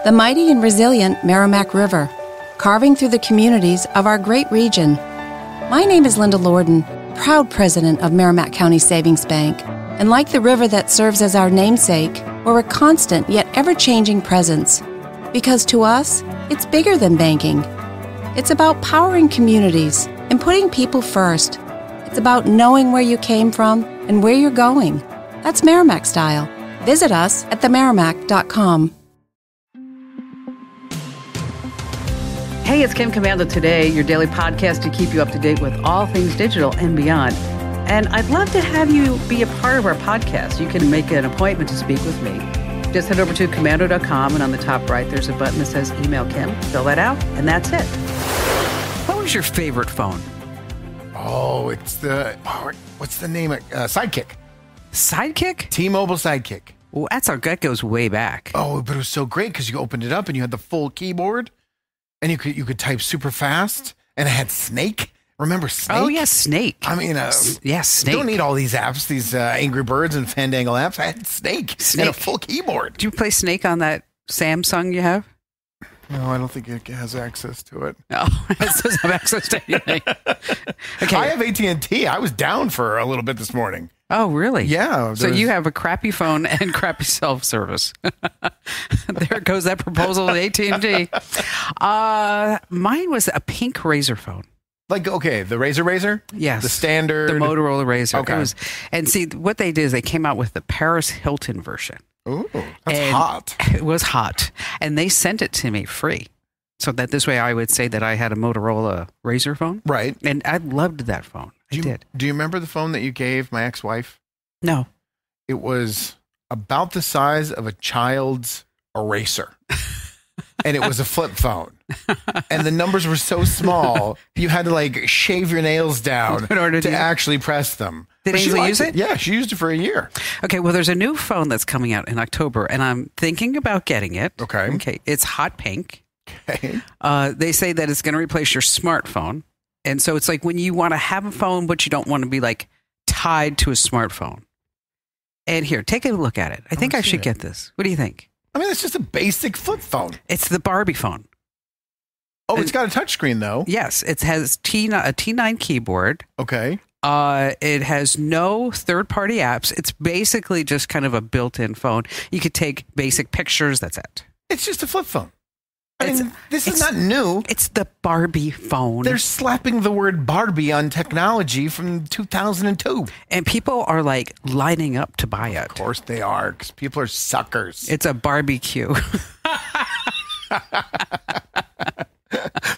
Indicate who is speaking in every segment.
Speaker 1: the mighty and resilient Merrimack River, carving through the communities of our great region. My name is Linda Lorden, proud president of Merrimack County Savings Bank, and like the river that serves as our namesake, we're a constant yet ever-changing presence. Because to us, it's bigger than banking. It's about powering communities and putting people first. It's about knowing where you came from and where you're going. That's Merrimack style. Visit us at themerrimack.com.
Speaker 2: Hey, it's Kim Commando Today, your daily podcast to keep you up to date with all things digital and beyond. And I'd love to have you be a part of our podcast. You can make an appointment to speak with me. Just head over to commando.com, and on the top right, there's a button that says Email Kim. Fill that out, and that's it. What was your favorite phone?
Speaker 3: Oh, it's what's the name? Sidekick.
Speaker 2: Sidekick?
Speaker 3: T-Mobile Sidekick.
Speaker 2: Well, that goes way back.
Speaker 3: Oh, but it was so great because you opened it up and you had the full keyboard. And you could type super fast, and it had Snake. Remember Snake?
Speaker 2: Oh, yeah, Snake.
Speaker 3: I mean,
Speaker 2: Snake.
Speaker 3: You don't need all these apps, these Angry Birds and Fandangle apps. I had Snake and a full keyboard.
Speaker 2: Do you play Snake on that Samsung you have?
Speaker 3: No, I don't think it has access to it.
Speaker 2: No, it doesn't have access to anything. Okay.
Speaker 3: I have AT&T. I was down for a little bit this morning.
Speaker 2: Oh, really?
Speaker 3: Yeah.
Speaker 2: So you have a crappy phone and crappy self-service. There goes that proposal at AT&T. Mine was a pink Razor phone.
Speaker 3: Like, okay, the Razor?
Speaker 2: Yes.
Speaker 3: The standard?
Speaker 2: The Motorola Razor.
Speaker 3: Okay.
Speaker 2: And see, what they did is they came out with the Paris Hilton version.
Speaker 3: Ooh, that's hot.
Speaker 2: It was hot. And they sent it to me free. So that this way I would say that I had a Motorola Razor phone.
Speaker 3: Right.
Speaker 2: And I loved that phone. I did.
Speaker 3: Do you remember the phone that you gave my ex-wife?
Speaker 2: No.
Speaker 3: It was about the size of a child's eraser. And it was a flip phone. And the numbers were so small, you had to like shave your nails down
Speaker 2: in order to
Speaker 3: actually press them.
Speaker 2: Did Ainsley use it?
Speaker 3: Yeah, she used it for a year.
Speaker 2: Okay, well, there's a new phone that's coming out in October, and I'm thinking about getting it.
Speaker 3: Okay.
Speaker 2: It's hot pink.
Speaker 3: Okay.
Speaker 2: They say that it's going to replace your smartphone. And so it's like when you want to have a phone, but you don't want to be like tied to a smartphone. And here, take a look at it. I think I should get this. What do you think?
Speaker 3: I mean, it's just a basic flip phone.
Speaker 2: It's the Barbie phone.
Speaker 3: Oh, it's got a touchscreen, though.
Speaker 2: Yes, it has a T9 keyboard.
Speaker 3: Okay.
Speaker 2: It has no third-party apps. It's basically just kind of a built-in phone. You could take basic pictures. That's it.
Speaker 3: It's just a flip phone. I mean, this is not new.
Speaker 2: It's the Barbie phone.
Speaker 3: They're slapping the word Barbie on technology from 2002.
Speaker 2: And people are like lining up to buy it.
Speaker 3: Of course they are, because people are suckers.
Speaker 2: It's a barbecue.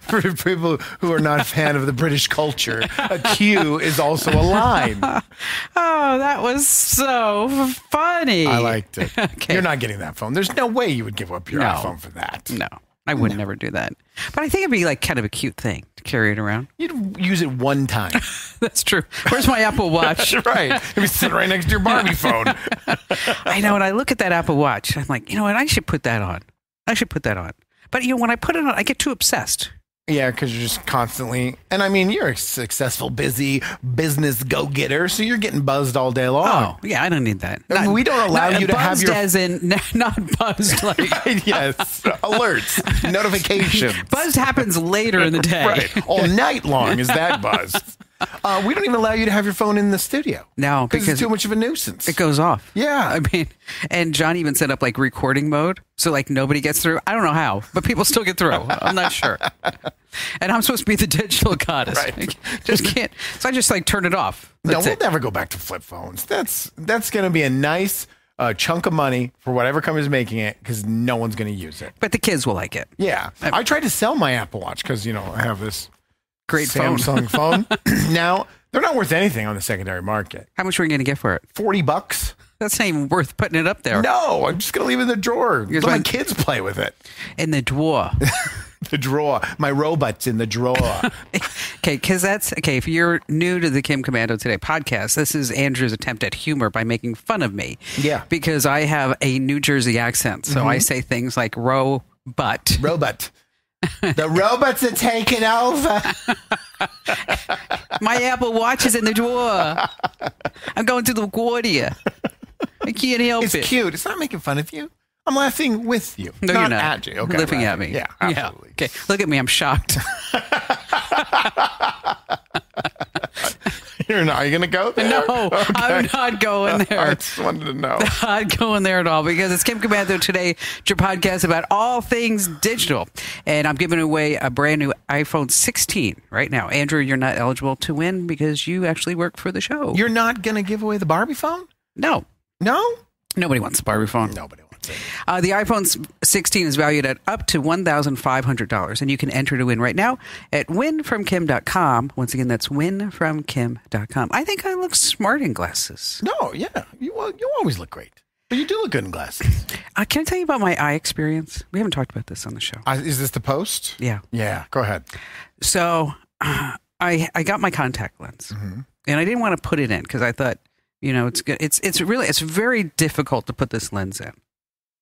Speaker 3: For people who are not a fan of the British culture, a Q is also a line.
Speaker 2: Oh, that was so funny.
Speaker 3: I liked it.
Speaker 2: Okay.
Speaker 3: You're not getting that phone. There's no way you would give up your iPhone for that.
Speaker 2: No, I would never do that. But I think it'd be like kind of a cute thing to carry it around.
Speaker 3: You'd use it one time.
Speaker 2: That's true. Where's my Apple Watch?
Speaker 3: That's right. It'd be sitting right next to your Barbie phone.
Speaker 2: I know. And I look at that Apple Watch. I'm like, you know what? I should put that on. But, when I put it on, I get too obsessed.
Speaker 3: Yeah, because you're just constantly, and I mean, you're a successful, busy business go-getter, so you're getting buzzed all day long.
Speaker 2: Oh, yeah, I don't need that.
Speaker 3: We don't allow you to have your...
Speaker 2: Buzzed as in, not buzzed like...
Speaker 3: Yes, alerts, notifications.
Speaker 2: Buzzed happens later in the day.
Speaker 3: Right, all night long is that buzzed. We don't even allow you to have your phone in the studio.
Speaker 2: No, because
Speaker 3: it's too much of a nunuisance.
Speaker 2: It goes off.
Speaker 3: Yeah.
Speaker 2: I mean, and John even set up like recording mode. So like nobody gets through. I don't know how, but people still get through. I'm not sure. And I'm supposed to be the digital goddess.
Speaker 3: Right.
Speaker 2: Just can't. So I just like turn it off.
Speaker 3: We'll never go back to flip phones. That's going to be a nice chunk of money for whatever company's making it, because no one's going to use it.
Speaker 2: But the kids will like it.
Speaker 3: Yeah. I tried to sell my Apple Watch because, I have this
Speaker 2: great
Speaker 3: Samsung phone. Now, they're not worth anything on the secondary market.
Speaker 2: How much were you going to get for it?
Speaker 3: $40.
Speaker 2: That's not even worth putting it up there.
Speaker 3: No, I'm just going to leave it in the drawer. Let my kids play with it.
Speaker 2: In the drawer.
Speaker 3: The drawer. My robot's in the drawer.
Speaker 2: Okay, because that's... Okay, if you're new to the Kim Commando Today podcast, this is Andrew's attempt at humor by making fun of me.
Speaker 3: Yeah.
Speaker 2: Because I have a New Jersey accent, so I say things like robot.
Speaker 3: The robots are taking over.
Speaker 2: My Apple Watch is in the drawer. I'm going to the Guardia. I can't help it.
Speaker 3: It's cute. It's not making fun of you. I'm laughing with you.
Speaker 2: No,
Speaker 3: not
Speaker 2: you're not.
Speaker 3: At you. Okay,
Speaker 2: Laughing at me.
Speaker 3: Yeah, absolutely.
Speaker 2: Yeah. Okay. Look at me. I'm shocked.
Speaker 3: You're not. Are you going to go there?
Speaker 2: No,
Speaker 3: Okay.
Speaker 2: I'm not going there.
Speaker 3: I just wanted to know.
Speaker 2: Not going there at all, because it's Kim Commando today. It's your podcast about all things digital. And I'm giving away a brand new iPhone 16 right now. Andrew, you're not eligible to win because you actually work for the show.
Speaker 3: You're not going to give away the Barbie phone?
Speaker 2: No.
Speaker 3: No?
Speaker 2: Nobody wants the Barbie phone.
Speaker 3: Nobody wants it.
Speaker 2: The iPhone 16 is valued at up to $1,500, and you can enter to win right now at winfromkim.com. Once again, that's winfromkim.com. I think I look smart in glasses.
Speaker 3: No, yeah. You always look great. But you do look good in glasses.
Speaker 2: Can I tell you about my eye experience? We haven't talked about this on the show.
Speaker 3: Is this the post?
Speaker 2: Yeah.
Speaker 3: Yeah, go ahead.
Speaker 2: So I got my contact lens, and I didn't want to put it in because I thought, it's good. It's very difficult to put this lens in.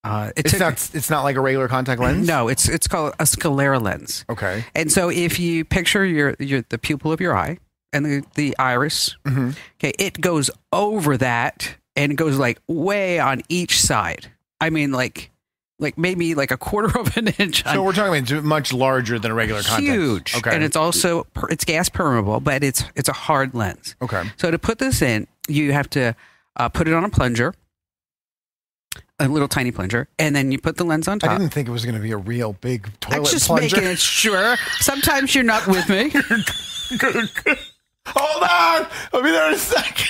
Speaker 3: It's not like a regular contact lens?
Speaker 2: No, it's called a sclera lens.
Speaker 3: Okay.
Speaker 2: And so if you picture the pupil of your eye and the iris, okay, it goes over that and it goes like way on each side. I mean, like maybe like a quarter of an inch.
Speaker 3: So we're talking about much larger than a regular contact.
Speaker 2: Huge.
Speaker 3: Okay.
Speaker 2: And it's also, it's gas permeable, but it's a hard lens.
Speaker 3: Okay.
Speaker 2: So to put this in, you have to put it on a plunger. A little tiny plunger, and then you put the lens on top.
Speaker 3: I didn't think it was going to be a real big toilet
Speaker 2: I'm just
Speaker 3: plunger.
Speaker 2: making it sure. Sometimes you're not with me.
Speaker 3: Hold on. I'll be there in a second.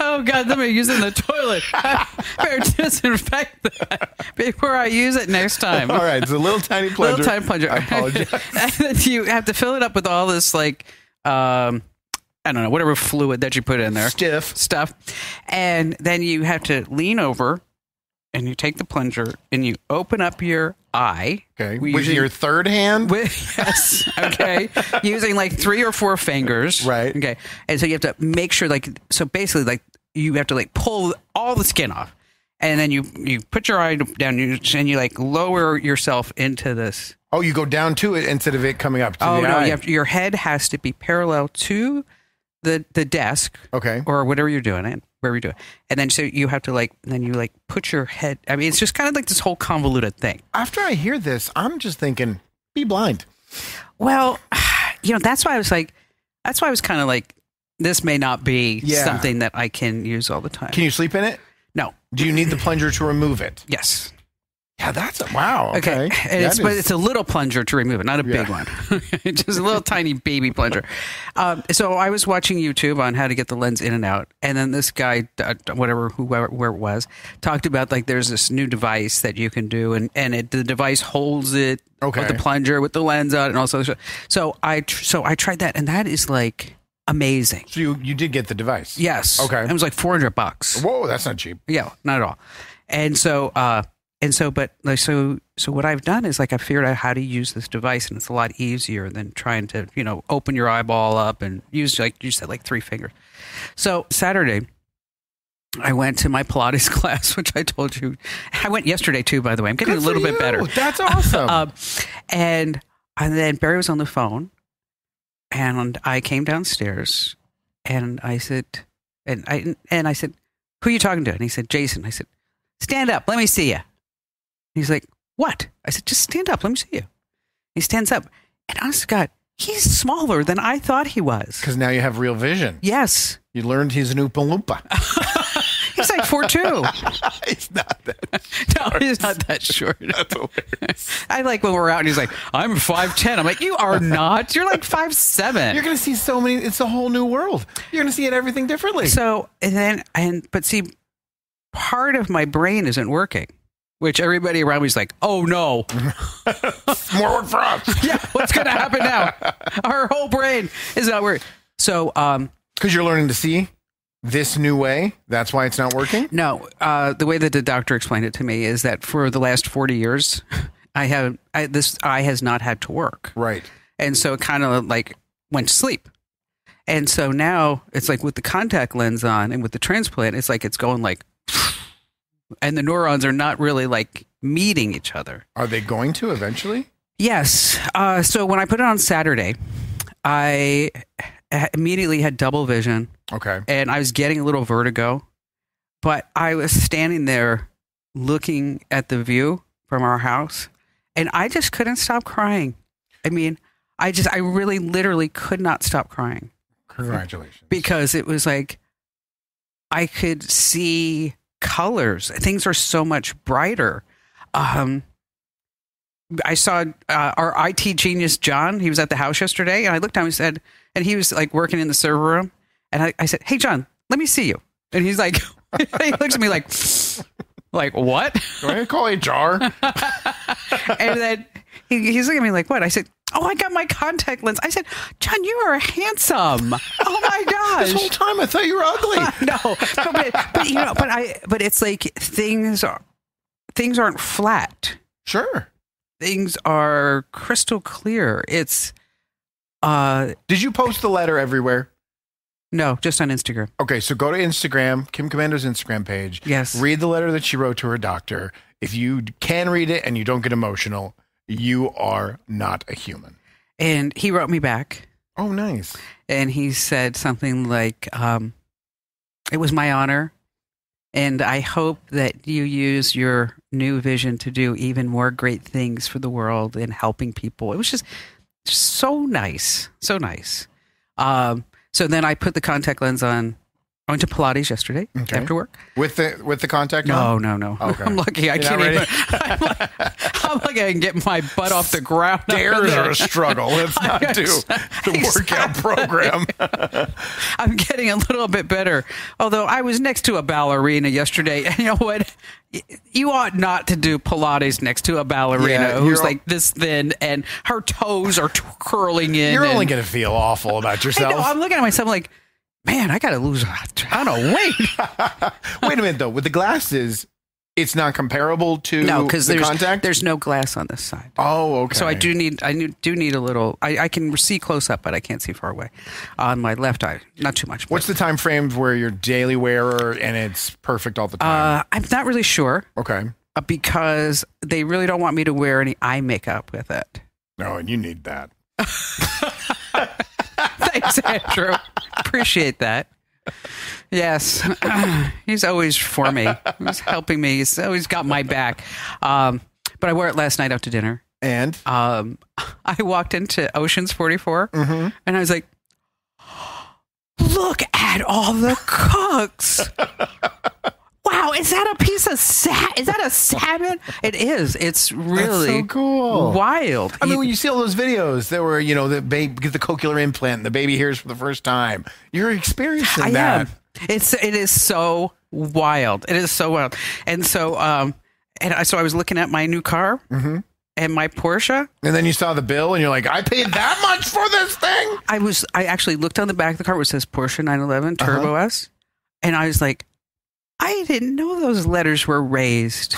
Speaker 2: Oh, God, let me use it in the toilet. I better disinfect that before I use it next time.
Speaker 3: All right, it's a little tiny plunger.
Speaker 2: Little tiny plunger.
Speaker 3: I apologize.
Speaker 2: And then you have to fill it up with all this, I don't know, whatever fluid that you put in there.
Speaker 3: Stiff.
Speaker 2: Stuff. And then you have to lean over and you take the plunger and you open up your eye.
Speaker 3: Okay. With your third hand?
Speaker 2: Yes. Okay. Using like 3 or 4 fingers.
Speaker 3: Right.
Speaker 2: Okay. And so you have to make sure so basically you have to pull all the skin off. And then you put your eye down and you lower yourself into this.
Speaker 3: Oh, you go down to it instead of it coming up to the eye.
Speaker 2: No, your head has to be parallel to the desk,
Speaker 3: okay,
Speaker 2: or whatever you're doing it, wherever you do it, and then so you have to put your head. I mean, it's just kind of like this whole convoluted thing.
Speaker 3: After I hear this, I'm just thinking, be blind.
Speaker 2: Well, that's why I was kind of like, this may not be something that I can use all the time.
Speaker 3: Can you sleep in it?
Speaker 2: No.
Speaker 3: Do you need the plunger to remove it?
Speaker 2: Yes.
Speaker 3: Yeah, wow. Okay.
Speaker 2: And but it's a little plunger to remove it, not a big one. Just a little tiny baby plunger. So I was watching YouTube on how to get the lens in and out. And then this guy, where it was, talked about there's this new device that you can do. And the device holds it with the plunger with the lens out. And also, so I tried that. And that is amazing.
Speaker 3: So you did get the device?
Speaker 2: Yes.
Speaker 3: Okay.
Speaker 2: It was $400.
Speaker 3: Whoa, that's not cheap.
Speaker 2: Yeah, not at all. And so, so what I've done is I figured out how to use this device, and it's a lot easier than trying to, open your eyeball up and use, you said, 3 fingers. So Saturday, I went to my Pilates class, which I told you. I went yesterday too, by the way. I'm getting a little bit better.
Speaker 3: That's awesome.
Speaker 2: And then Barry was on the phone, and I came downstairs, and I said, and I said, "Who are you talking to?" And he said, "Jason." I said, "Stand up. Let me see you." He's like, "What?" I said, "Just stand up. Let me see you." He stands up. And honest to God, he's smaller than I thought he was.
Speaker 3: Because now you have real vision.
Speaker 2: Yes.
Speaker 3: You learned he's an Oompa Loompa.
Speaker 2: He's 4'2".
Speaker 3: He's not that
Speaker 2: No, he's not that short.
Speaker 3: That's hilarious.
Speaker 2: I like when we're out and he's like, "I'm 5'10". I'm like, "You are not. You're 5'7".
Speaker 3: You're going to see so many. It's a whole new world. You're going to see everything differently.
Speaker 2: So, but see, part of my brain isn't working. Which everybody around me is like, "Oh no,
Speaker 3: more work for us."
Speaker 2: Yeah, what's going to happen now? Our whole brain is not working. So,
Speaker 3: because you're learning to see this new way, that's why it's not working.
Speaker 2: No, the way that the doctor explained it to me is that for the last 40 years, this eye has not had to work.
Speaker 3: Right,
Speaker 2: and so it kind of went to sleep. And so now it's with the contact lens on and with the transplant, it's it's going and the neurons are not really meeting each other.
Speaker 3: Are they going to eventually?
Speaker 2: Yes. So when I put it on Saturday, I immediately had double vision.
Speaker 3: Okay.
Speaker 2: And I was getting a little vertigo. But I was standing there looking at the view from our house, and I just couldn't stop crying. I mean, I really literally could not stop crying.
Speaker 3: Congratulations.
Speaker 2: Because it was like I could see colors. Things are so much brighter. I saw our IT genius, John. He was at the house yesterday, and I looked down and said, and he was like working in the server room. And I said, "Hey, John, let me see you." And he's like, he looks at me like what?
Speaker 3: Do I call HR?
Speaker 2: And then he's looking at me like, what? I said, "Oh, I got my contact lens." I said, "John, you are handsome." Oh my gosh!
Speaker 3: This whole time I thought you were ugly.
Speaker 2: No, but it's like things aren't flat.
Speaker 3: Sure.
Speaker 2: Things are crystal clear. It's.
Speaker 3: Did you post the letter everywhere?
Speaker 2: No, just on Instagram.
Speaker 3: Okay, so go to Instagram, Kim Commando's Instagram page.
Speaker 2: Yes.
Speaker 3: Read the letter that she wrote to her doctor. If you can read it and you don't get emotional, you are not a human.
Speaker 2: And he wrote me back.
Speaker 3: Oh, nice.
Speaker 2: And he said something like, "It was my honor. And I hope that you use your new vision to do even more great things for the world and helping people." It was just so nice. So nice. So then I put the contact lens on. I went to Pilates yesterday after work.
Speaker 3: With the contact
Speaker 2: on?
Speaker 3: No.
Speaker 2: No.
Speaker 3: Okay.
Speaker 2: I'm lucky. I can't even. I'm lucky I can get my butt off the ground.
Speaker 3: Stairs are a struggle. Let's not do the workout program.
Speaker 2: I'm getting a little bit better. Although I was next to a ballerina yesterday. And you know what? You ought not to do Pilates next to a ballerina who's like this thin and her toes are curling in.
Speaker 3: You're only going to feel awful about yourself.
Speaker 2: I know, I'm looking at myself like, man, I got to lose a ton of weight.
Speaker 3: Wait a minute, though. With the glasses, it's not comparable to the contact?
Speaker 2: There's no glass on this side.
Speaker 3: Oh, okay.
Speaker 2: So I do need a little. I can see close up, but I can't see far away on my left eye. Not too much.
Speaker 3: What's the time frame where you're daily wearer and it's perfect all the time?
Speaker 2: I'm not really sure.
Speaker 3: Okay.
Speaker 2: Because they really don't want me to wear any eye makeup with it.
Speaker 3: No, and you need that.
Speaker 2: Thanks, Andrew. Appreciate that. Yes. He's always for me. He's helping me. He's always got my back. But I wore it last night out to dinner.
Speaker 3: And?
Speaker 2: I walked into Ocean's 44 and I was like, look at all the cooks. Wow, is that a piece of is that a salmon? It is. It's really
Speaker 3: so cool.
Speaker 2: Wild.
Speaker 3: I mean, when you see all those videos that were, the baby get the cochlear implant and the baby hears for the first time, you're experiencing that.
Speaker 2: It is so wild. It is so wild. And so, so I was looking at my new car and my Porsche.
Speaker 3: And then you saw the bill and you're like, I paid that much for this thing?
Speaker 2: I actually looked on the back of the car where it says Porsche 911 Turbo S. And I was like, I didn't know those letters were raised.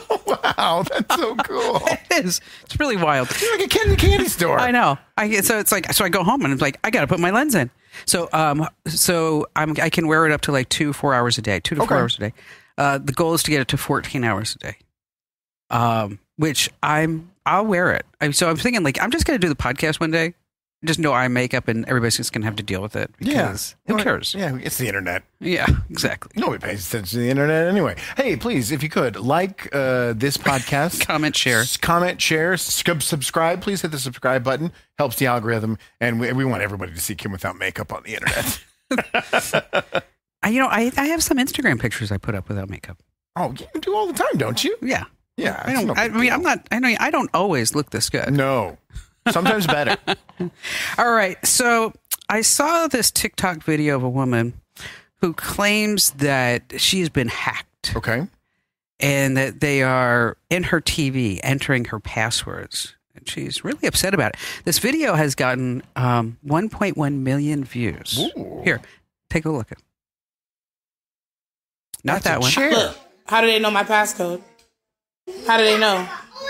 Speaker 3: Wow, that's so cool.
Speaker 2: It is. It's really wild.
Speaker 3: You're like a kid in a candy store.
Speaker 2: I know. So I go home and I'm like, I got to put my lens in. So I can wear it up to like 2-4 hours a day, 2 to 4 hours a day. The goal is to get it to 14 hours a day. Which I'll wear it. So I'm thinking like, I'm just going to do the podcast one day. Just no eye makeup and everybody's just going to have to deal with it. Because who cares?
Speaker 3: Yeah, it's the internet.
Speaker 2: Yeah, exactly.
Speaker 3: Nobody pays attention to the internet anyway. Hey, please, if you could, like this podcast.
Speaker 2: Comment, share.
Speaker 3: Subscribe. Please hit the subscribe button. Helps the algorithm. And we want everybody to see Kim without makeup on the internet.
Speaker 2: I have some Instagram pictures I put up without makeup.
Speaker 3: Oh, you do all the time, don't you?
Speaker 2: Yeah.
Speaker 3: Yeah.
Speaker 2: I don't always look this good.
Speaker 3: No. Sometimes better.
Speaker 2: All right. So I saw this TikTok video of a woman who claims that she's been hacked.
Speaker 3: Okay.
Speaker 2: And that they are in her TV entering her passwords. And she's really upset about it. This video has gotten 1.1 million views.
Speaker 3: Ooh.
Speaker 2: Here, take a look at it. Not that one.
Speaker 3: Share.
Speaker 4: Look, how do they know my passcode? How do they know?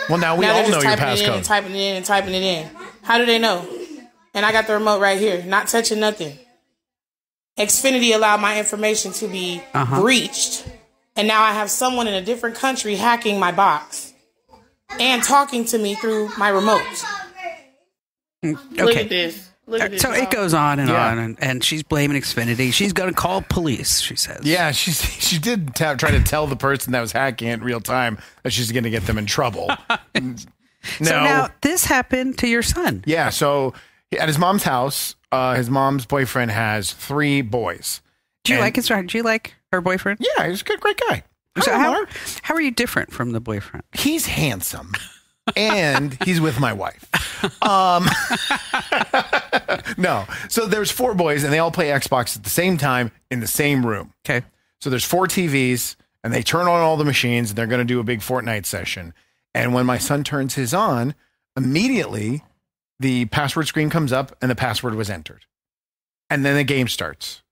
Speaker 3: Well, now we all know your passcode.
Speaker 4: Typing it in. How do they know? And I got the remote right here, not touching nothing. Xfinity allowed my information to be breached. And now I have someone in a different country hacking my box and talking to me through my remote.
Speaker 2: Okay.
Speaker 4: Look at this. Look at this,
Speaker 2: So it
Speaker 4: y'all.
Speaker 2: goes on and on, and she's blaming Xfinity. She's going to call police, she says.
Speaker 3: Yeah, she did try to tell the person that was hacking it in real time that she's going to get them in trouble. No.
Speaker 2: So now this happened to your son.
Speaker 3: Yeah, so at his mom's house, his mom's boyfriend has 3 boys.
Speaker 2: Do you like his? Do you like her boyfriend?
Speaker 3: Yeah, he's a good, great guy.
Speaker 2: So how are you different from the boyfriend?
Speaker 3: He's handsome, and he's with my wife. No, so there's 4 boys, and they all play Xbox at the same time in the same room.
Speaker 2: Okay.
Speaker 3: So there's 4 TVs, and they turn on all the machines, and they're going to do a big Fortnite session. And when my son turns his on, immediately the password screen comes up, and the password was entered. And then the game starts.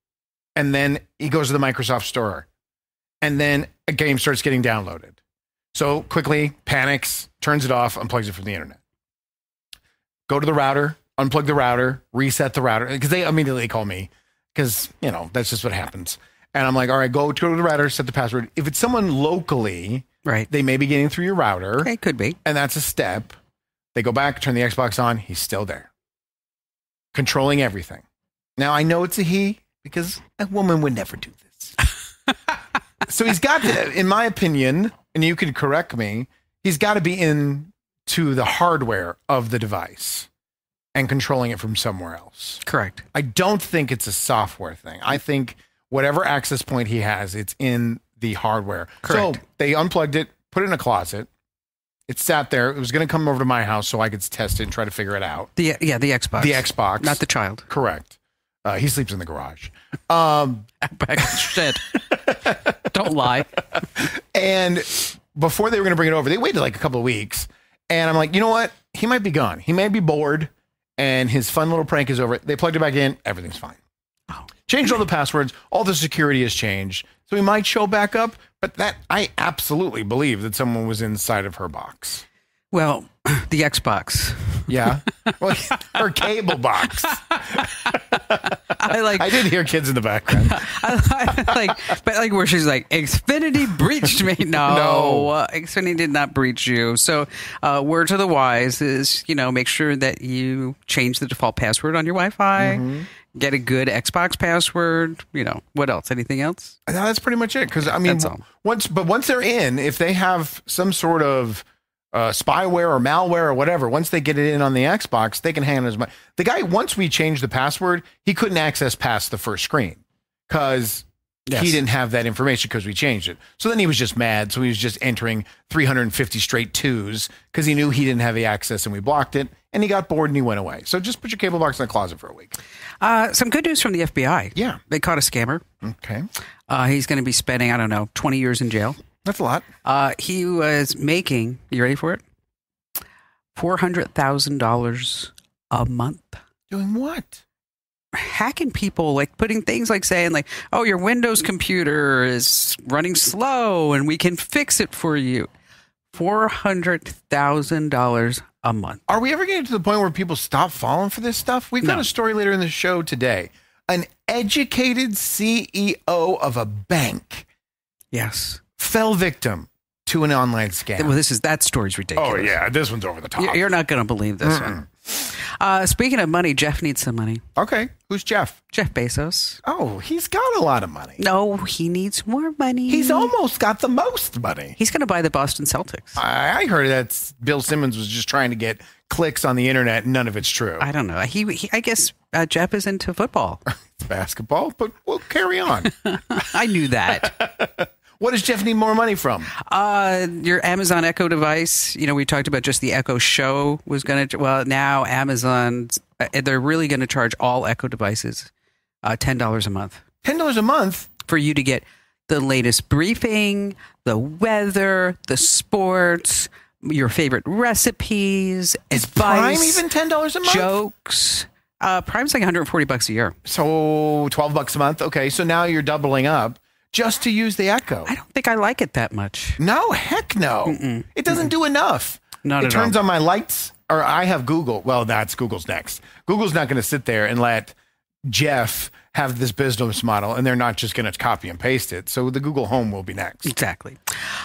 Speaker 3: And then he goes to the Microsoft store. And then a game starts getting downloaded. So quickly panics, turns it off, unplugs it from the internet. Go to the router, unplug the router, reset the router. Because they immediately call me. Because, that's just what happens. And I'm like, all right, go to the router, set the password. If it's someone locally,
Speaker 2: right,
Speaker 3: they may be getting through your router.
Speaker 2: Okay, could be.
Speaker 3: And that's a step. They go back, turn the Xbox on. He's still there. Controlling everything. Now, I know it's a he because a woman would never do this. So he's got to, in my opinion, and you can correct me, he's got to be into the hardware of the device and controlling it from somewhere else.
Speaker 2: Correct.
Speaker 3: I don't think it's a software thing. I think whatever access point he has, it's in the hardware.
Speaker 2: Correct.
Speaker 3: So they unplugged it, put it in a closet. It sat there. It was going to come over to my house so I could test it and try to figure it out.
Speaker 2: The Xbox.
Speaker 3: The Xbox.
Speaker 2: Not the child.
Speaker 3: Correct. He sleeps in the garage.
Speaker 2: Shit. Don't lie.
Speaker 3: And before they were going to bring it over, they waited like a couple of weeks. And I'm like, you know what? He might be gone. He may be bored. And his fun little prank is over. They plugged it back in. Everything's fine.
Speaker 2: Oh.
Speaker 3: Changed all the passwords. All the security has changed. So he might show back up. But that I absolutely believe that someone was inside of her box.
Speaker 2: Well, the Xbox.
Speaker 3: Yeah. Well, her cable box.
Speaker 2: I
Speaker 3: did hear kids in the background.
Speaker 2: But where she's like, Xfinity breached me. No. Xfinity did not breach you. So, word to the wise is, make sure that you change the default password on your Wi-Fi. Mm-hmm. Get a good Xbox password. What else? Anything else?
Speaker 3: No, that's pretty much it. Because
Speaker 2: that's all.
Speaker 3: Once they're in, if they have some sort of spyware or malware or whatever, once they get it in on the Xbox, they can hang on as much. The guy, once we changed the password, he couldn't access past the first screen because he didn't have that information because we changed it. So then he was just mad. So he was just entering 350 straight 2s because he knew he didn't have the access and we blocked it. And he got bored and he went away. So just put your cable box in the closet for a week.
Speaker 2: Some good news from the FBI.
Speaker 3: Yeah.
Speaker 2: They caught a scammer.
Speaker 3: Okay.
Speaker 2: He's going to be spending, 20 years in jail.
Speaker 3: That's a lot.
Speaker 2: He was making, you ready for it? $400,000 a month.
Speaker 3: Doing what?
Speaker 2: Hacking people, like putting things like saying like, oh, your Windows computer is running slow and we can fix it for you. $400,000 a month.
Speaker 3: Are we ever getting to the point where people stop falling for this stuff? We've got a story later in the show today. An educated CEO of a bank.
Speaker 2: Yes.
Speaker 3: Fell victim to an online scam.
Speaker 2: Well, that story's ridiculous.
Speaker 3: Oh, yeah. This one's over the top.
Speaker 2: You're not going to believe this one. Speaking of money, Jeff needs some money.
Speaker 3: Okay. Who's Jeff?
Speaker 2: Jeff Bezos.
Speaker 3: Oh, he's got a lot of money.
Speaker 2: No, he needs more money.
Speaker 3: He's almost got the most money.
Speaker 2: He's going to buy the Boston Celtics.
Speaker 3: I heard that Bill Simmons was just trying to get clicks on the internet. None of it's true.
Speaker 2: I don't know. I guess Jeff is into football.
Speaker 3: It's basketball, but we'll carry on.
Speaker 2: I knew that.
Speaker 3: What does Jeff need more money from?
Speaker 2: Your Amazon Echo device. We talked about just the Echo Show was going to. Well, now Amazon, they're really going to charge all Echo devices $10 a month.
Speaker 3: $10 a month
Speaker 2: for you to get the latest briefing, the weather, the sports, your favorite recipes,
Speaker 3: Is
Speaker 2: advice,
Speaker 3: Prime even $10 a month?
Speaker 2: jokes. Prime's like $140 a year.
Speaker 3: So $12 a month. Okay, so now you're doubling up. Just to use the Echo.
Speaker 2: I don't think I like it that much.
Speaker 3: No, heck no.
Speaker 2: Mm-mm.
Speaker 3: It doesn't do enough.
Speaker 2: Not
Speaker 3: it
Speaker 2: at all.
Speaker 3: turns on my lights, or I have Google. Well, that's Google's next. Google's not going to sit there and let Jeff have this business model, and they're not just going to copy and paste it. So the Google Home will be next.
Speaker 2: Exactly.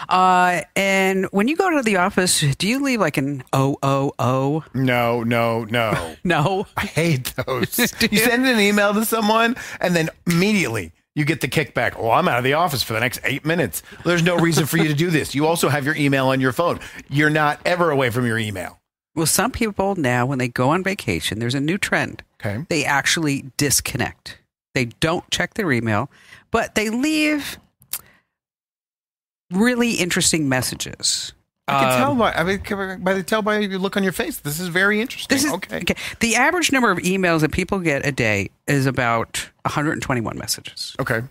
Speaker 2: And when you go to the office, do you leave like an OOO?
Speaker 3: No.
Speaker 2: No.
Speaker 3: I hate those. You send an email to someone, and then immediately you get the kickback. Oh, I'm out of the office for the next 8 minutes. There's no reason for you to do this. You also have your email on your phone. You're not ever away from your email.
Speaker 2: Well, some people now, when they go on vacation, there's a new trend.
Speaker 3: Okay.
Speaker 2: They actually disconnect. They don't check their email, but they leave really interesting messages.
Speaker 3: I can tell by you look on your face. This is very interesting. Okay.
Speaker 2: The average number of emails that people get a day is about 121 messages.
Speaker 3: Okay.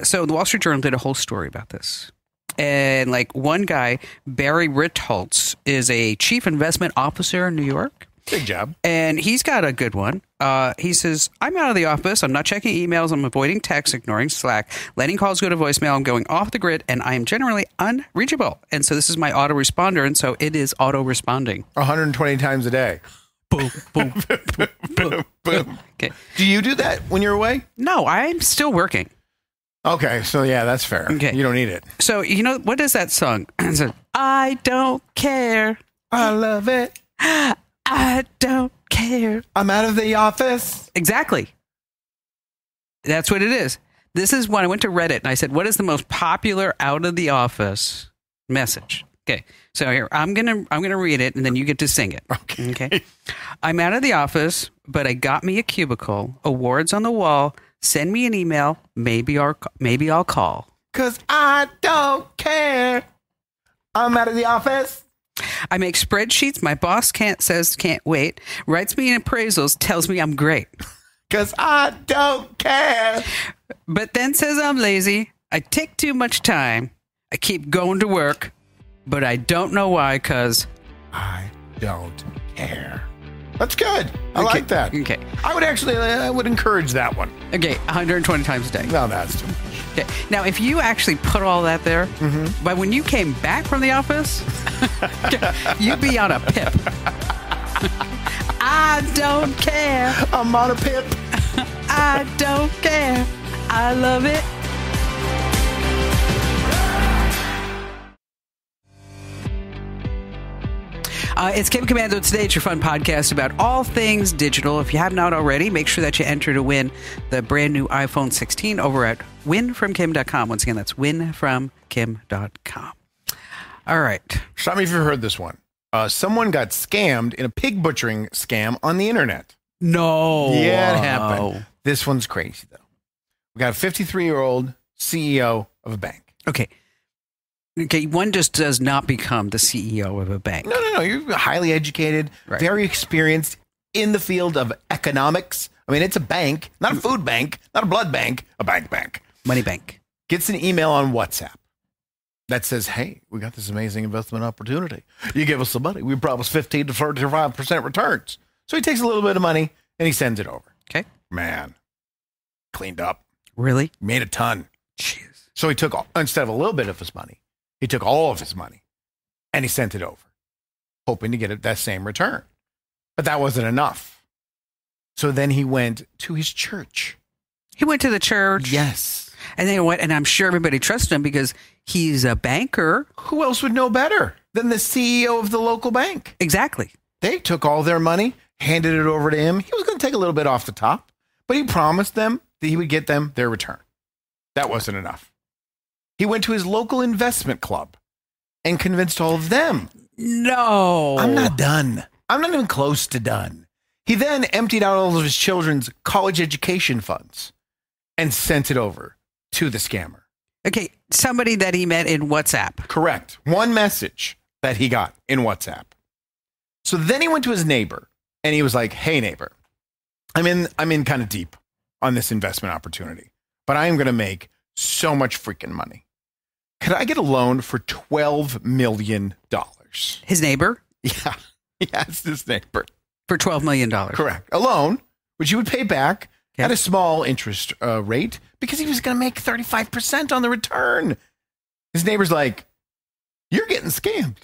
Speaker 2: So the Wall Street Journal did a whole story about this. And like one guy, Barry Ritholtz, is a chief investment officer in New York.
Speaker 3: Big job.
Speaker 2: And he's got a good one. He says, I'm out of the office. I'm not checking emails. I'm avoiding texts, ignoring Slack, letting calls go to voicemail. I'm going off the grid, and I am generally unreachable. And so this is my autoresponder, and so it is auto-responding.
Speaker 3: 120 times a day.
Speaker 2: Boom, boom, boom, boom, boom. Okay.
Speaker 3: Do you do that when you're away?
Speaker 2: No, I'm still working.
Speaker 3: Okay, so yeah, that's fair.
Speaker 2: Okay.
Speaker 3: You don't need it.
Speaker 2: So, you know, what is that song? It says, I don't care.
Speaker 3: I love it.
Speaker 2: I don't care.
Speaker 3: I'm out of the office.
Speaker 2: Exactly. That's what it is. This is when I went to Reddit and I said, what is the most popular out of the office message? Okay. So here, I'm gonna read it and then you get to sing it. Okay. I'm out of the office, but I got me a cubicle, awards on the wall. Send me an email. Maybe I'll call.
Speaker 3: 'Cause I don't care. I'm out of the office.
Speaker 2: I make spreadsheets. My boss can't wait. Writes me in appraisals. Tells me I'm great.
Speaker 3: 'Cause I don't care.
Speaker 2: But then says I'm lazy. I take too much time. I keep going to work, but I don't know why. 'Cause
Speaker 3: I don't care. That's good. I like that.
Speaker 2: Okay.
Speaker 3: I would encourage that one.
Speaker 2: Okay, 120 times a day.
Speaker 3: No, that's too much.
Speaker 2: Okay. Now, if you actually put all that there, but when you came back from the office, you'd be on a pip. I don't care.
Speaker 3: I'm on a pip.
Speaker 2: I don't care. I love it. It's Kim Commando Today. It's your fun podcast about all things digital. If you have not already, make sure that you enter to win the brand new iPhone 16 over at winfromkim.com. Once again, that's winfromkim.com. All right.
Speaker 3: Tell me if you've heard this one. Someone got scammed in a pig butchering scam on the internet.
Speaker 2: No.
Speaker 3: Yeah, it happened. This one's crazy, though. We got a 53-year-old CEO of a bank.
Speaker 2: Okay, one just does not become the CEO of a bank.
Speaker 3: No. You're highly educated, very experienced in the field of economics. I mean, it's a bank, not a food bank, not a blood bank, a bank.
Speaker 2: Money bank.
Speaker 3: Gets an email on WhatsApp that says, hey, we got this amazing investment opportunity. You give us the money. We promise 15 to 35% returns. So he takes a little bit of money and he sends it over.
Speaker 2: Okay.
Speaker 3: Man, cleaned up.
Speaker 2: Really?
Speaker 3: Made a ton.
Speaker 2: Jeez.
Speaker 3: So he took, instead of a little bit of his money, he took all of his money and he sent it over, hoping to get that same return. But that wasn't enough. So then he went to his church.
Speaker 2: He went to the church.
Speaker 3: Yes.
Speaker 2: And then what? And I'm sure everybody trusted him because he's a banker.
Speaker 3: Who else would know better than the CEO of the local bank?
Speaker 2: Exactly.
Speaker 3: They took all their money, handed it over to him. He was going to take a little bit off the top, but he promised them that he would get them their return. That wasn't enough. He went to his local investment club and convinced all of them.
Speaker 2: No.
Speaker 3: I'm not done. I'm not even close to done. He then emptied out all of his children's college education funds and sent it over to the scammer.
Speaker 2: Okay, somebody that he met in WhatsApp.
Speaker 3: Correct. One message that he got in WhatsApp. So then he went to his neighbor and he was like, hey, neighbor, I'm in kind of deep on this investment opportunity, but I am going to make so much freaking money. Could I get a loan for $12 million?
Speaker 2: His neighbor?
Speaker 3: Yeah. Yes, his neighbor.
Speaker 2: For $12 million.
Speaker 3: Correct. A loan, which he would pay back at a small interest rate because he was going to make 35% on the return. His neighbor's like, you're getting scammed.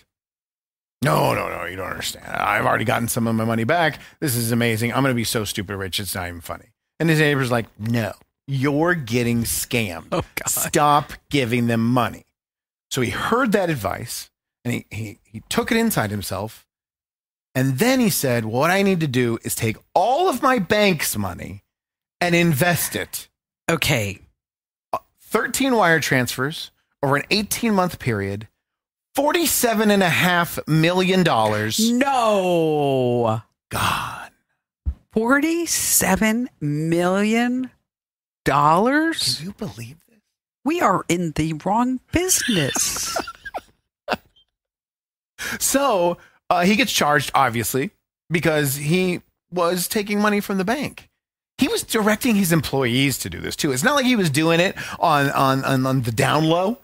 Speaker 3: No, you don't understand. I've already gotten some of my money back. This is amazing. I'm going to be so stupid rich. It's not even funny. And his neighbor's like, no, you're getting scammed.
Speaker 2: Oh, God.
Speaker 3: Stop giving them money. So he heard that advice and he took it inside himself. And then he said, what I need to do is take all of my bank's money and invest it.
Speaker 2: Okay.
Speaker 3: 13 wire transfers over an 18-month period. $47.5 million.
Speaker 2: No.
Speaker 3: God.
Speaker 2: $47 million? Can
Speaker 3: you believe this?
Speaker 2: We are in the wrong business.
Speaker 3: So he gets charged, obviously, because he was taking money from the bank. He was directing his employees to do this, too. It's not like he was doing it on the down low.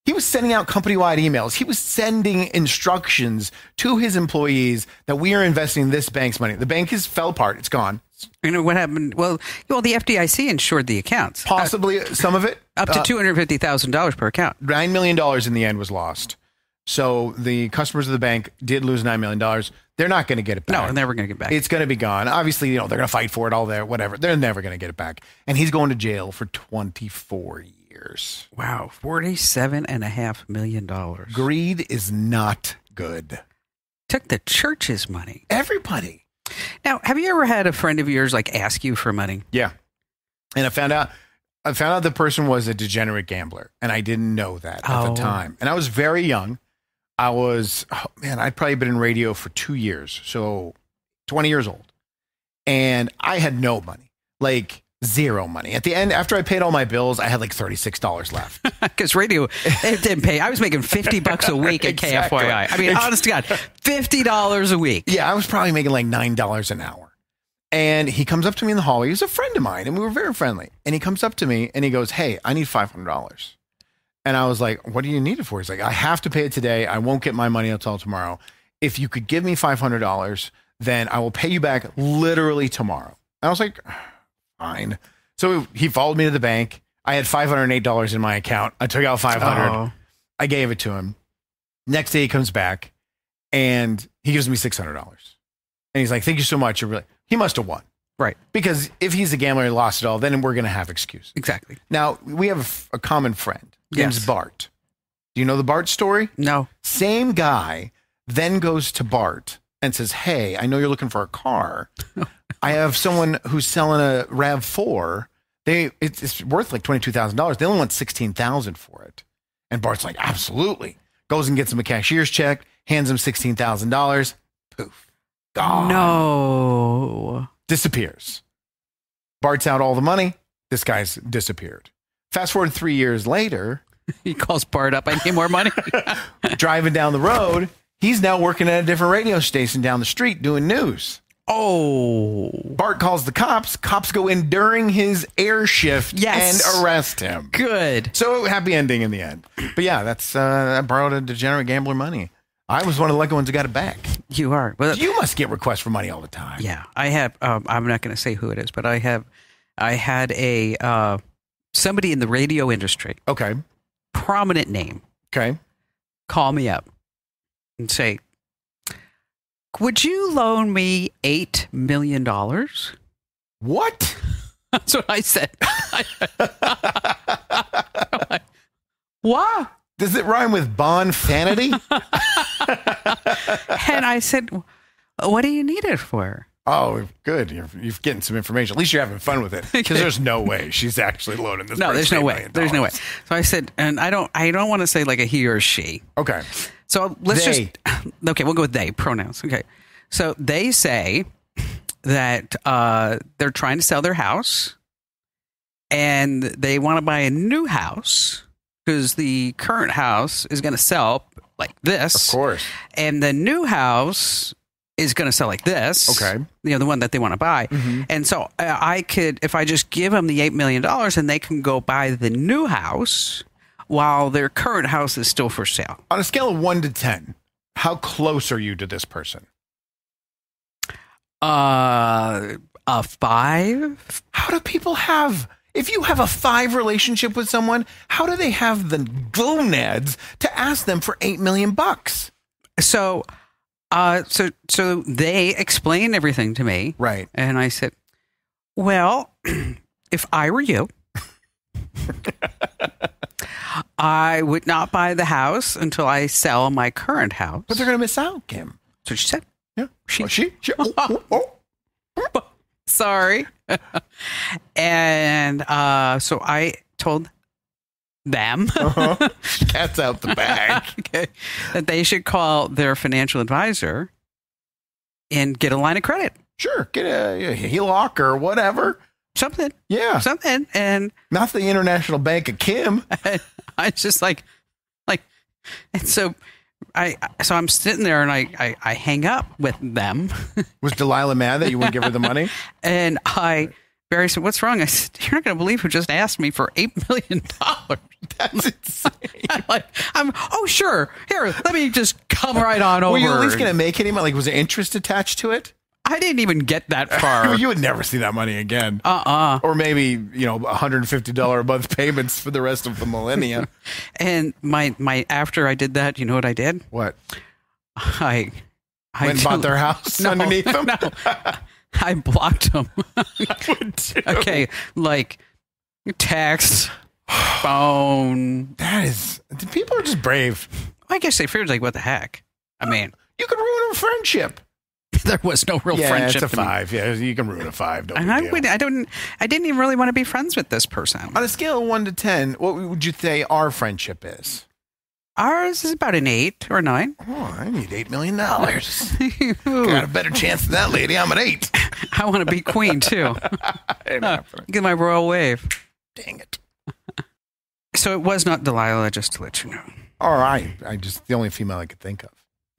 Speaker 3: He was sending out company-wide emails. He was sending instructions to his employees that we are investing this bank's money. The bank fell apart. It's gone.
Speaker 2: You know what happened? Well, the FDIC insured the accounts.
Speaker 3: Possibly some of it.
Speaker 2: Up to $250,000 per account.
Speaker 3: $9 million in the end was lost. So the customers of the bank did lose $9 million. They're not going to get it back.
Speaker 2: No, they're never going to get it back.
Speaker 3: It's going to be gone. Obviously, they're going to fight for it all there, whatever. They're never going to get it back. And he's going to jail for 24 years.
Speaker 2: Wow, $47.5 million.
Speaker 3: Greed is not good.
Speaker 2: Took the church's money.
Speaker 3: Everybody.
Speaker 2: Now, have you ever had a friend of yours ask you for money?
Speaker 3: Yeah. And I found out the person was a degenerate gambler, and I didn't know that at the time. And I was very young. I'd probably been in radio for 2 years, so 20 years old. And I had no money, zero money. At the end, after I paid all my bills, I had $36 left.
Speaker 2: Because radio, it didn't pay. I was making $50 a week at
Speaker 3: Exactly.
Speaker 2: KFYI. I mean, honest to God, $50 a week.
Speaker 3: Yeah, I was probably making $9 an hour. And he comes up to me in the hallway. He's a friend of mine, and we were very friendly. And he comes up to me, and he goes, hey, I need $500. And I was like, what do you need it for? He's like, I have to pay it today. I won't get my money until tomorrow. If you could give me $500, then I will pay you back literally tomorrow. And I was like, fine. So he followed me to the bank. I had $508 in my account. I took out $500. I gave it to him. Next day he comes back and he gives me $600. And he's like, thank you so much. He must have won.
Speaker 2: Right.
Speaker 3: Because if he's a gambler and lost it all, then we're going to have excuses.
Speaker 2: Exactly.
Speaker 3: Now, we have a common friend. His name's Bart. Do you know the Bart story?
Speaker 2: No. Same
Speaker 3: guy then goes to Bart and says, hey, I know you're looking for a car. I have someone who's selling a RAV4. It's worth $22,000. They only want $16,000 for it. And Bart's like, absolutely. Goes and gets him a cashier's check, hands him $16,000. Poof. Gone.
Speaker 2: No.
Speaker 3: Disappears. Bart's out all the money. This guy's disappeared. Fast forward 3 years later.
Speaker 2: He calls Bart up. I need more money.
Speaker 3: Driving down the road. He's now working at a different radio station down the street doing news.
Speaker 2: Oh.
Speaker 3: Bart calls the cops. Cops go in during his air shift and arrest him.
Speaker 2: Good.
Speaker 3: So happy ending in the end. But yeah, that's I borrowed a degenerate gambler money. I was one of the lucky ones who got it back.
Speaker 2: You are. Well,
Speaker 3: you must get requests for money all the time.
Speaker 2: Yeah, I have. I'm not going to say who it is, but I had a somebody in the radio industry.
Speaker 3: Okay.
Speaker 2: Prominent name.
Speaker 3: Okay.
Speaker 2: Call me up and say, would you loan me $8 million?
Speaker 3: What?
Speaker 2: That's what I said. What?
Speaker 3: Does it rhyme with bonfanity?
Speaker 2: And I said, what do you need it for?
Speaker 3: Oh, good. You're getting some information. At least you're having fun with it. Because there's no way she's actually loading this.
Speaker 2: No, there's no way. There's no way. So I said, and I don't want to say a he or she.
Speaker 3: Okay.
Speaker 2: So let's okay, we'll go with they, pronouns. Okay. So they say that they're trying to sell their house and they want to buy a new house because the current house is going to sell like this.
Speaker 3: Of course.
Speaker 2: And the new house is going to sell like this.
Speaker 3: Okay.
Speaker 2: The one that they want to buy. Mm-hmm. And so I could, if I just give them the $8 million and they can go buy the new house while their current house is still for sale.
Speaker 3: On a scale of 1 to 10, how close are you to this person?
Speaker 2: A 5.
Speaker 3: How do people have, if you have a 5 relationship with someone, how do they have the gonads to ask them for $8 million?
Speaker 2: So So they explained everything to me.
Speaker 3: Right.
Speaker 2: And I said, well, if I were you, I would not buy the house until I sell my current house.
Speaker 3: But they're going to miss out, Kim.
Speaker 2: So she said.
Speaker 3: Yeah.
Speaker 2: She.
Speaker 3: Oh.
Speaker 2: Sorry. And so I told them
Speaker 3: Cat's out the bag.
Speaker 2: Okay, that they should call their financial advisor and get a line of credit.
Speaker 3: Sure. Get a HELOC or whatever.
Speaker 2: Something.
Speaker 3: Yeah.
Speaker 2: Something. And
Speaker 3: not the International Bank of Kim.
Speaker 2: I just like, and so I'm sitting there and I hang up with them.
Speaker 3: Was Delilah mad that you wouldn't give her the money?
Speaker 2: And Barry said, what's wrong? I said, you're not going to believe who just asked me for $8 million.
Speaker 3: That's insane.
Speaker 2: Oh, sure. Here, let me just come right on over.
Speaker 3: Were you at least going to make any money? Like, was there interest attached to it?
Speaker 2: I didn't even get that far.
Speaker 3: You would never see that money again. Or maybe, $150 a month payments for the rest of the millennia.
Speaker 2: And my after I did that, you know what I did?
Speaker 3: What?
Speaker 2: I
Speaker 3: went and bought their house underneath them?
Speaker 2: No. I blocked them.
Speaker 3: I would too.
Speaker 2: Okay, like text, phone.
Speaker 3: People are just brave.
Speaker 2: I guess they figured, like, what the heck? I mean,
Speaker 3: you could ruin a friendship.
Speaker 2: There was no real friendship.
Speaker 3: It's a 5. Yeah, you can ruin a 5.
Speaker 2: And I didn't even really want to be friends with this person.
Speaker 3: On a scale of 1 to 10, what would you say our friendship is?
Speaker 2: Ours is about an 8 or 9.
Speaker 3: Oh, I need $8 million. Got a better chance than that lady. I'm an 8.
Speaker 2: I want to be queen too. Get my royal wave.
Speaker 3: Dang it.
Speaker 2: So it was not Delilah, just to let you know.
Speaker 3: All right. The only female I could think of.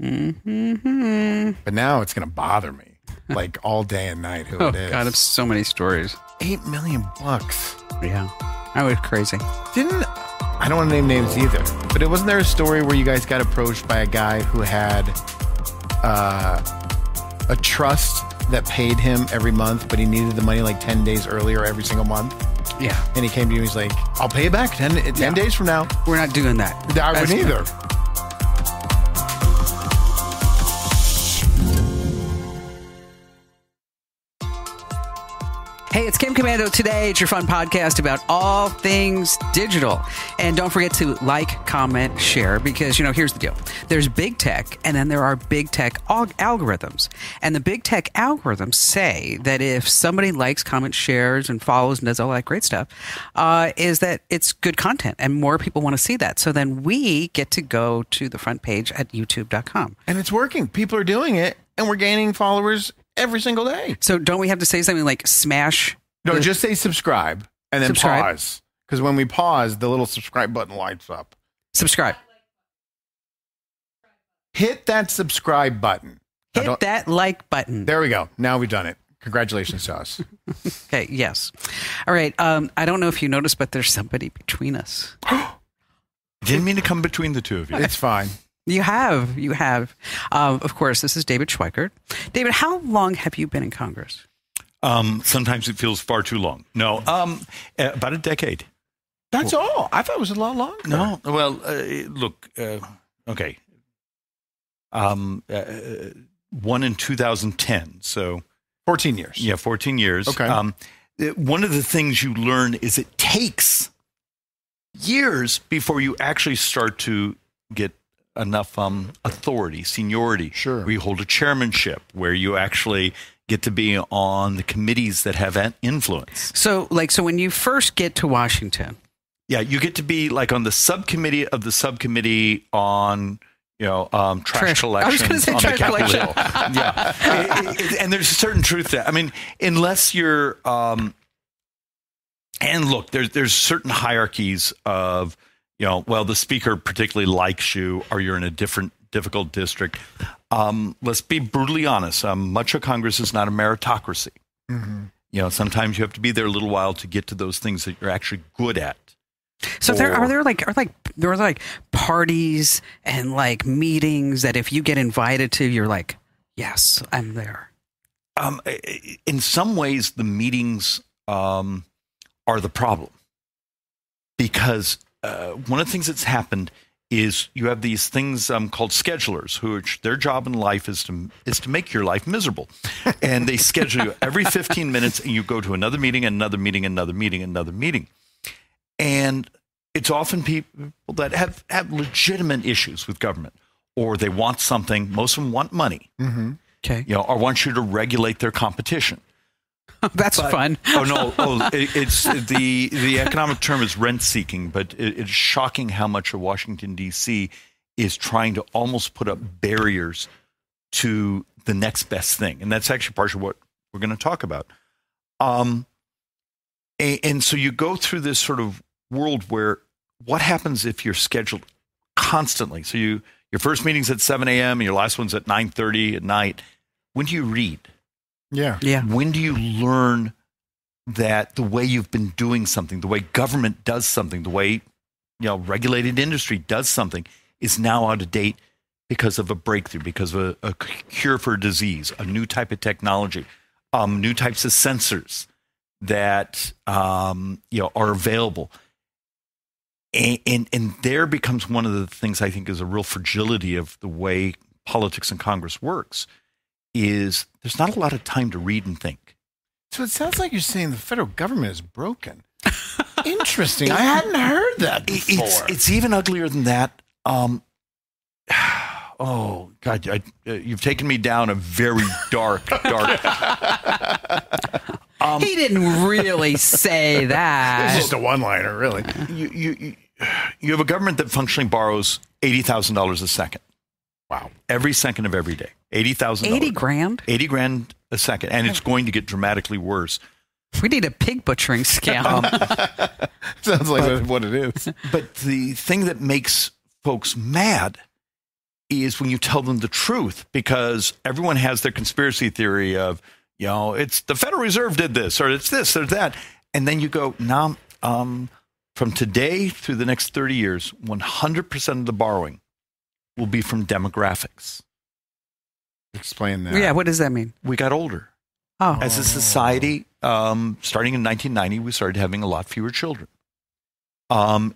Speaker 2: Mm-hmm.
Speaker 3: But now it's going to bother me like all day and night who it is.
Speaker 2: Oh, God, it's so many stories.
Speaker 3: $8 million.
Speaker 2: Yeah. I was crazy.
Speaker 3: I don't want to name names either, but wasn't there a story where you guys got approached by a guy who had a trust that paid him every month, but he needed the money like 10 days earlier every single month?
Speaker 2: Yeah.
Speaker 3: And he came to you and he's like, I'll pay you back 10 days from now.
Speaker 2: We're not doing that.
Speaker 3: I wouldn't either.
Speaker 2: Hey, it's Kim Commando Today. It's your fun podcast about all things digital. And don't forget to like, comment, share, because, here's the deal. There's big tech, and then there are big tech algorithms. And the big tech algorithms say that if somebody likes, comments, shares, and follows and does all that great stuff, is that it's good content, and more people want to see that. So then we get to go to the front page at youtube.com.
Speaker 3: And it's working. People are doing it, and we're gaining followers every single day.
Speaker 2: So don't we have to say something like smash?
Speaker 3: No, just say subscribe and then pause. Because when we pause, the little subscribe button lights up.
Speaker 2: Subscribe.
Speaker 3: Hit that subscribe button.
Speaker 2: Hit that like button.
Speaker 3: There we go. Now we've done it. Congratulations to us.
Speaker 2: Okay, yes. All right. I don't know if you noticed, but there's somebody between us.
Speaker 5: Didn't mean to come between the two of you.
Speaker 3: It's fine.
Speaker 2: You have. Of course, this is David Schweikert. David, how long have you been in Congress?
Speaker 5: Sometimes it feels far too long. No, about a decade.
Speaker 3: That's all. I thought it was a lot longer.
Speaker 5: No, well, look, okay. One in 2010, so
Speaker 3: 14 years.
Speaker 5: Yeah, 14 years.
Speaker 3: Okay.
Speaker 5: One of the things you learn is it takes years before you actually start to get enough authority, seniority.
Speaker 3: Sure.
Speaker 5: Where you hold a chairmanship, where you actually get to be on the committees that have influence.
Speaker 2: So when you first get to Washington.
Speaker 5: Yeah, you get to be like on the subcommittee of the subcommittee on, trash collection.
Speaker 2: I was going to say trash collection.
Speaker 5: Yeah. And there's a certain truth to that. I mean, unless you're, and look, there's certain hierarchies of, the speaker particularly likes you, or you're in a difficult district. Let's be brutally honest. Much of Congress is not a meritocracy. Mm-hmm. Sometimes you have to be there a little while to get to those things that you're actually good at.
Speaker 2: So there are parties and like meetings that if you get invited to, you're like, yes, I'm there.
Speaker 5: In some ways, the meetings are the problem, because one of the things that's happened is you have these things called schedulers, who their job in life is to make your life miserable. And they schedule you every 15 minutes, and you go to another meeting, another meeting, another meeting, another meeting. And it's often people that have legitimate issues with government, or they want something. Most of them want money,
Speaker 2: Okay.
Speaker 5: or want you to regulate their competition.
Speaker 2: That's fun.
Speaker 5: It's the economic term is rent seeking, but it's shocking how much of Washington, D.C. is trying to almost put up barriers to the next best thing. And that's actually partially what we're going to talk about. And so you go through this sort of world where what happens if you're scheduled constantly? So your first meeting's at 7 a.m. and your last one's at 9:30 at night. When do you read?
Speaker 3: Yeah.
Speaker 5: When do you learn that the way you've been doing something, the way government does something, the way regulated industry does something is now out of date because of a breakthrough, because of a cure for a disease, a new type of technology, new types of sensors that are available. And there becomes one of the things I think is a real fragility of the way politics and Congress works, is there's not a lot of time to read and think.
Speaker 3: So it sounds like you're saying the federal government is broken. Interesting. I hadn't heard that before.
Speaker 5: It's even uglier than that. Oh, God, you've taken me down a very dark.
Speaker 2: He didn't really say that.
Speaker 3: It's just a one-liner, really.
Speaker 5: You have a government that functionally borrows $80,000 a second.
Speaker 3: Wow.
Speaker 5: Every second of every day. $80,000.
Speaker 2: 80 grand?
Speaker 5: 80 grand a second. And it's going to get dramatically worse.
Speaker 2: We need a pig butchering scam.
Speaker 3: Sounds like what it is.
Speaker 5: But the thing that makes folks mad is when you tell them the truth, because everyone has their conspiracy theory of, it's the Federal Reserve did this, or it's this or that. And then you go, no, from today through the next 30 years, 100% of the borrowing will be from demographics.
Speaker 3: Explain that.
Speaker 2: Yeah, what does that mean?
Speaker 5: We got older.
Speaker 2: Oh.
Speaker 5: As a society, starting in 1990, we started having a lot fewer children.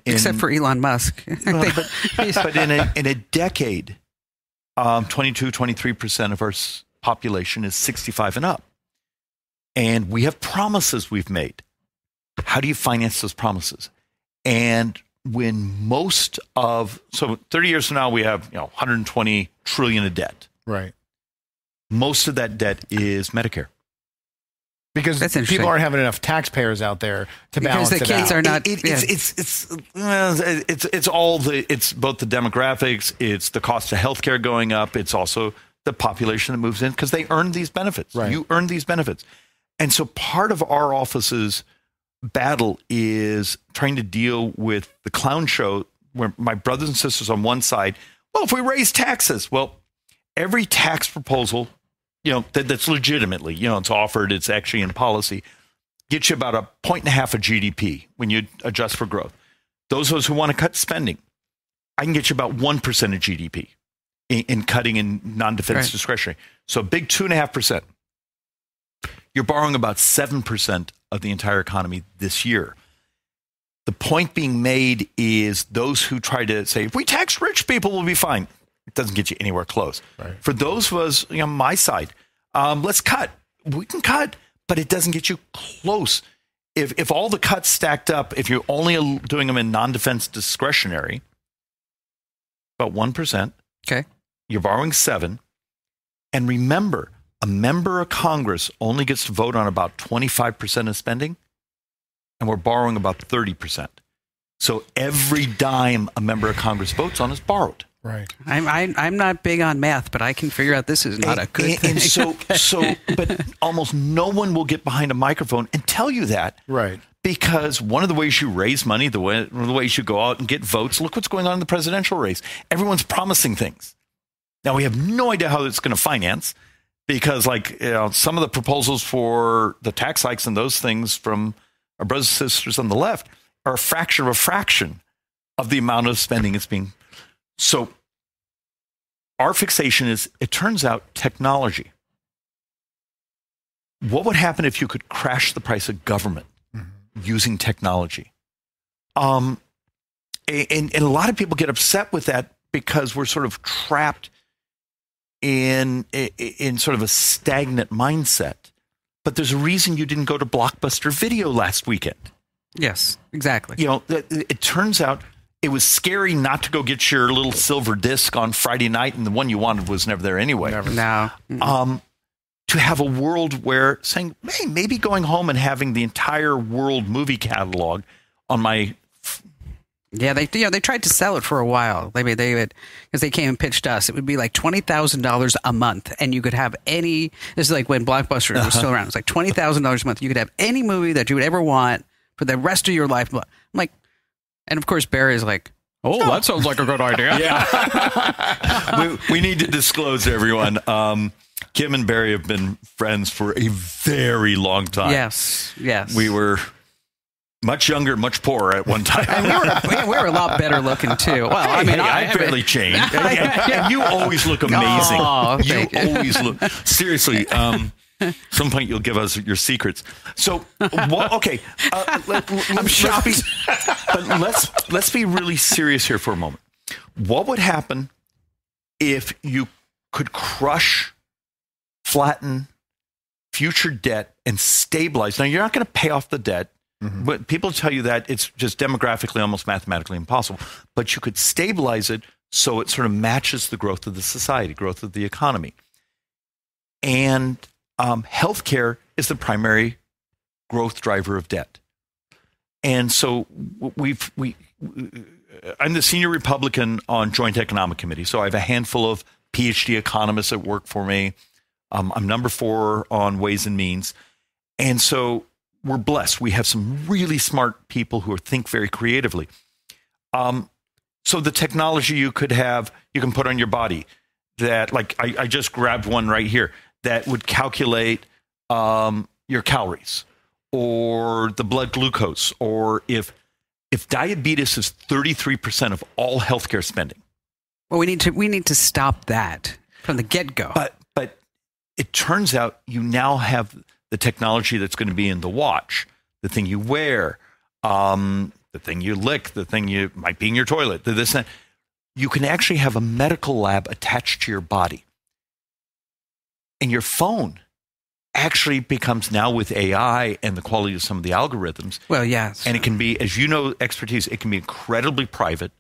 Speaker 2: Except for Elon Musk.
Speaker 5: But in a decade, 23% of our population is 65 and up. And we have promises we've made. How do you finance those promises? And when so 30 years from now, we have 120 trillion of debt.
Speaker 3: Right.
Speaker 5: Most of that debt is Medicare.
Speaker 3: Because people aren't having enough taxpayers out there to balance it out.
Speaker 2: Because the kids are not.
Speaker 5: It's both the demographics, it's the cost of healthcare going up, it's also the population that moves in because they earn these benefits.
Speaker 3: Right.
Speaker 5: You earn these benefits. And so part of our office's battle is trying to deal with the clown show where my brothers and sisters on one side, well, if we raise taxes, well, every tax proposal, that's legitimately, it's offered, it's actually in policy, gets you about 1.5 points of GDP when you adjust for growth. Those of us who want to cut spending, I can get you about 1% of GDP in cutting in non-defense discretionary. So a big 2.5%. You're borrowing about 7% of the entire economy this year. The point being made is those who try to say, if we tax rich people, we'll be fine. It doesn't get you anywhere close. Right. For those of us, my side, let's cut. We can cut, but it doesn't get you close. If all the cuts stacked up, if you're only doing them in non-defense discretionary, about 1%.
Speaker 2: Okay.
Speaker 5: You're borrowing 7%. And remember, a member of Congress only gets to vote on about 25% of spending, and we're borrowing about 30%. So every dime a member of Congress votes on is borrowed.
Speaker 3: Right.
Speaker 2: I'm not big on math, but I can figure out this is not a good thing.
Speaker 5: And but almost no one will get behind a microphone and tell you that.
Speaker 3: Right.
Speaker 5: Because one of the ways you raise money, one of the ways you go out and get votes, look what's going on in the presidential race. Everyone's promising things. Now, we have no idea how it's going to finance because, some of the proposals for the tax hikes and those things from our brothers and sisters on the left are a fraction of the amount of spending it's being. So our fixation is, it turns out, technology. What would happen if you could crash the price of government using technology? And and a lot of people get upset with that because we're sort of trapped in sort of a stagnant mindset. But there's a reason you didn't go to Blockbuster Video last weekend.
Speaker 2: Yes, exactly.
Speaker 5: It turns out it was scary not to go get your little silver disc on Friday night, and the one you wanted was never there anyway.
Speaker 2: No.
Speaker 5: To have a world where saying, hey, maybe going home and having the entire world movie catalog on my.
Speaker 2: Yeah, they tried to sell it for a while. They would, because they came and pitched us. It would be like $20,000 a month, and you could have any. This is like when Blockbuster was still around. It's like $20,000 a month. You could have any movie that you would ever want for the rest of your life. I'm like, and of course Barry's like, oh, that sounds like a good idea.
Speaker 5: Yeah, we need to disclose to everyone. Kim and Barry have been friends for a very long time.
Speaker 2: Yes.
Speaker 5: We were much younger, much poorer at one time.
Speaker 2: And we were a lot better looking too. Well, I mean,
Speaker 5: I barely changed. And you always look amazing.
Speaker 2: Oh,
Speaker 5: you always look. Seriously, some point you'll give us your secrets. So, okay.
Speaker 2: I'm shocked.
Speaker 5: But let's be really serious here for a moment. What would happen if you could crush, flatten future debt and stabilize? Now, you're not going to pay off the debt. Mm-hmm. But people tell you that it's just demographically, almost mathematically impossible. But you could stabilize it so it sort of matches the growth of the society, growth of the economy. And healthcare is the primary growth driver of debt. And so I'm the senior Republican on Joint Economic Committee. So I have a handful of PhD economists that work for me. I'm number 4 on Ways and Means. And so we're blessed. We have some really smart people who think very creatively. So the technology you can put on your body that, like, I just grabbed one right here that would calculate your calories or the blood glucose, or if diabetes is 33% of all healthcare spending.
Speaker 2: Well, we need to stop that from the get-go.
Speaker 5: But it turns out you now have the technology that's going to be in the watch, the thing you wear, the thing you lick, the thing you might be in your toilet, this and that. You can actually have a medical lab attached to your body. And your phone actually becomes, now with AI and the quality of some of the algorithms.
Speaker 2: Well, yes.
Speaker 5: And it can be, as you know, expertise, it can be incredibly private,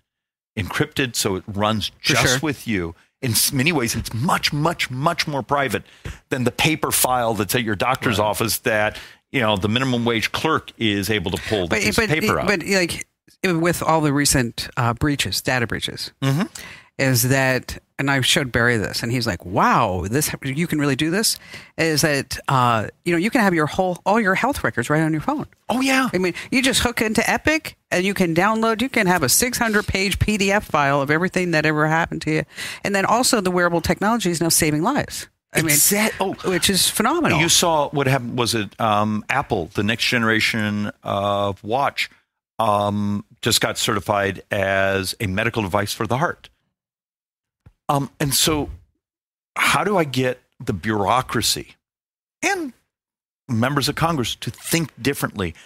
Speaker 5: encrypted, so it runs just with you. In many ways, it's much, much, much more private than the paper file that's at your doctor's office that, the minimum wage clerk is able to pull the paper out.
Speaker 2: But like with all the recent data breaches, is that, and I showed Barry this, and he's like, wow, you can really do this, is that, you can have all your health records right on your phone.
Speaker 5: Oh, yeah.
Speaker 2: I mean, you just hook into Epic, and you can have a 600-page PDF file of everything that ever happened to you. And then also the wearable technology is now saving lives. Which is phenomenal.
Speaker 5: You saw what happened, was it Apple, the next generation of watch, just got certified as a medical device for the heart. And so how do I get the bureaucracy and members of Congress to think differently,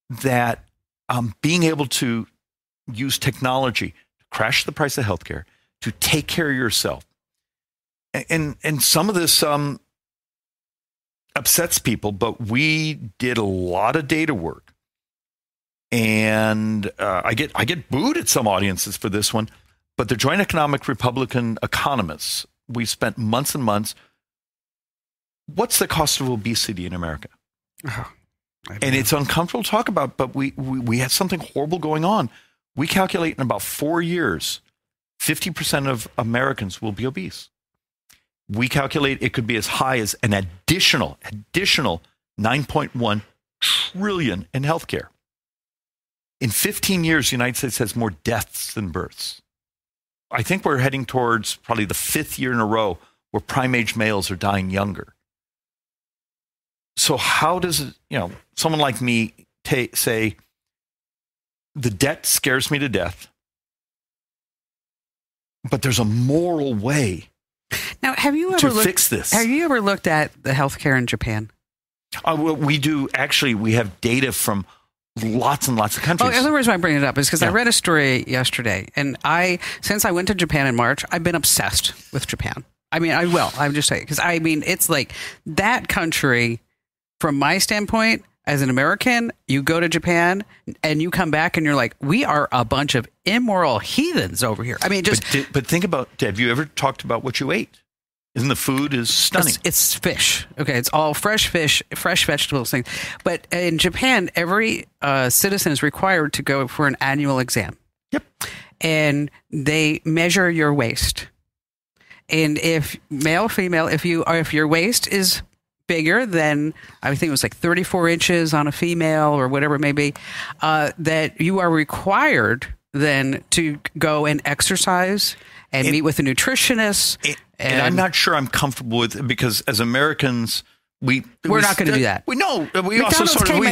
Speaker 5: that being able to use technology to crash the price of healthcare, to take care of yourself? And some of this upsets people, but we did a lot of data work. And I get booed at some audiences for this one. But the Joint Economic Republican economists, we spent months and months. What's the cost of obesity in America? And it's uncomfortable to talk about, but we had something horrible going on. We calculate in about 4 years, 50% of Americans will be obese. We calculate it could be as high as an additional $9.1 trillion in healthcare. In 15 years, the United States has more deaths than births. I think we're heading towards probably the 5th year in a row where prime-age males are dying younger. So how does someone like me say, the debt scares me to death, but there's a moral way
Speaker 2: now, have you ever
Speaker 5: fix this?
Speaker 2: Have you ever looked at the healthcare in Japan?
Speaker 5: Well, we do. Actually, we have data from lots and lots of countries.
Speaker 2: Oh, the reason I bring it up is because I
Speaker 5: Yeah.
Speaker 2: read a story yesterday, and since I went to Japan in March, I've been obsessed with Japan. I mean, I'm just saying, because I mean, it's like that country, from my standpoint, as an American, you go to Japan and you come back and you're like, we are a bunch of immoral heathens over here. I mean, just
Speaker 5: But think about, have you ever talked about what you ate? Isn't the food is stunning?
Speaker 2: it's fish. Okay, it's all fresh fish, fresh vegetables, things. But in Japan, every citizen is required to go for an annual exam.
Speaker 5: Yep.
Speaker 2: And they measure your waist. And if male, female, if your waist is bigger than, I think it was like 34 inches on a female or whatever it may be, that you are required then to go and exercise and meet with a nutritionist.
Speaker 5: And I'm not sure I'm comfortable with it, because as Americans, we're
Speaker 2: not going to do that.
Speaker 5: We know. We
Speaker 2: McDonald's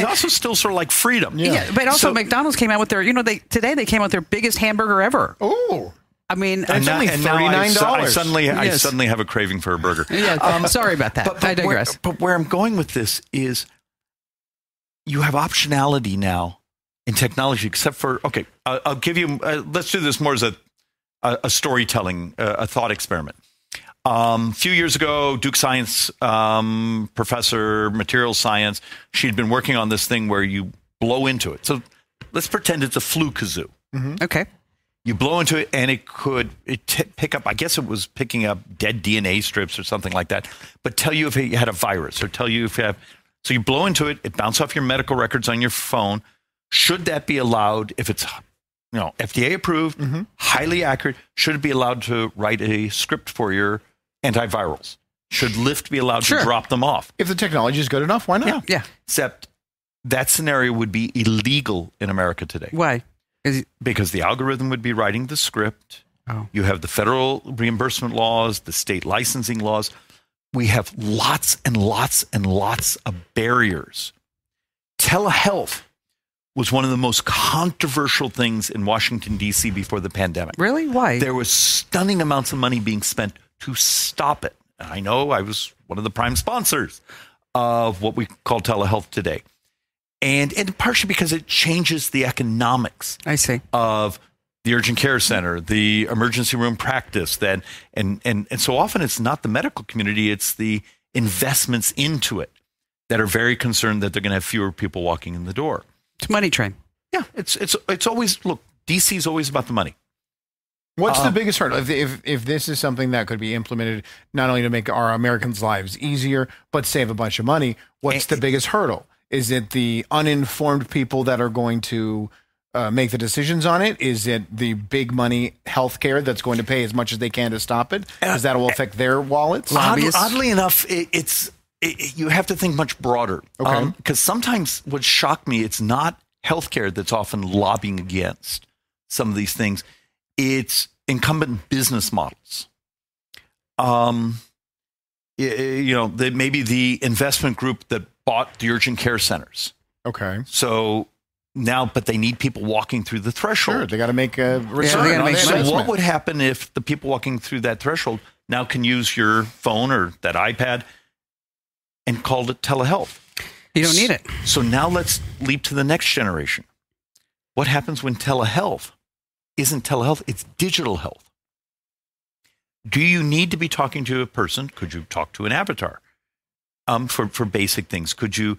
Speaker 5: also still sort of like freedom.
Speaker 2: Yeah, but also
Speaker 5: So-
Speaker 2: McDonald's came out with their, today they came out with their biggest hamburger ever.
Speaker 3: Oh,
Speaker 2: I mean,
Speaker 3: It's only $39.
Speaker 5: I suddenly
Speaker 2: Yes.
Speaker 5: have a craving for a burger.
Speaker 2: yeah, sorry about that. I digress.
Speaker 5: But where I'm going with this is, you have optionality now in technology, except for, okay, I'll give you, let's do this more as a storytelling, a thought experiment. A few years ago, Duke Science professor, material science, she'd been working on this thing where you blow into it. So let's pretend it's a flu kazoo.
Speaker 2: Okay.
Speaker 5: You blow into it, and it could pick up, I guess it was picking up dead DNA strips or something like that, but tell you if you had a virus, or tell you if you have. So you blow into it, it bounces off your medical records on your phone. Should that be allowed if it's, FDA approved, highly accurate? Should it be allowed to write a script for your antivirals? Should Lyft be allowed to drop them off?
Speaker 3: if the technology is good enough, why not?
Speaker 2: Yeah.
Speaker 5: Except that scenario would be illegal in America today.
Speaker 2: Why?
Speaker 5: Because the algorithm would be writing the script.
Speaker 2: Oh.
Speaker 5: You have the federal reimbursement laws, the state licensing laws. We have lots and lots and lots of barriers. Telehealth was one of the most controversial things in Washington, D.C. before the pandemic.
Speaker 2: Really? Why?
Speaker 5: There was stunning amounts of money being spent to stop it. And I know I was one of the prime sponsors of what we call telehealth today. And partially because it changes the economics
Speaker 2: I see.
Speaker 5: of the urgent care center, the emergency room practice, and so often it's not the medical community, it's the investments into it that are very concerned that they're going to have fewer people walking in the door.
Speaker 2: It's money train.
Speaker 5: Yeah, it's always, look, DC is always about the money.
Speaker 3: What's the biggest hurdle? If this is something that could be implemented not only to make our Americans' lives easier, but save a bunch of money, what's the biggest hurdle? Is it the uninformed people that are going to make the decisions on it? Is it the big money healthcare that's going to pay as much as they can to stop it? Because that will affect their wallets?
Speaker 5: Oddly enough, you have to think much broader.
Speaker 3: Okay.
Speaker 5: Because sometimes what shocked me, it's not healthcare that's often lobbying against some of these things. It's incumbent business models. Maybe the investment group that bought the urgent care centers.
Speaker 3: Okay.
Speaker 5: So now, but they need people walking through the threshold.
Speaker 3: Sure, they got to make a return.
Speaker 2: they gotta
Speaker 3: on
Speaker 2: make
Speaker 3: the
Speaker 2: sure.
Speaker 5: So what
Speaker 3: investment.
Speaker 5: would happen if the people walking through that threshold now can use your phone or that iPad and call it telehealth?
Speaker 2: You don't need it.
Speaker 5: So now let's leap to the next generation. What happens when telehealth isn't telehealth, it's digital health? Do you need to be talking to a person? Could you talk to an avatar for basic things? Could you,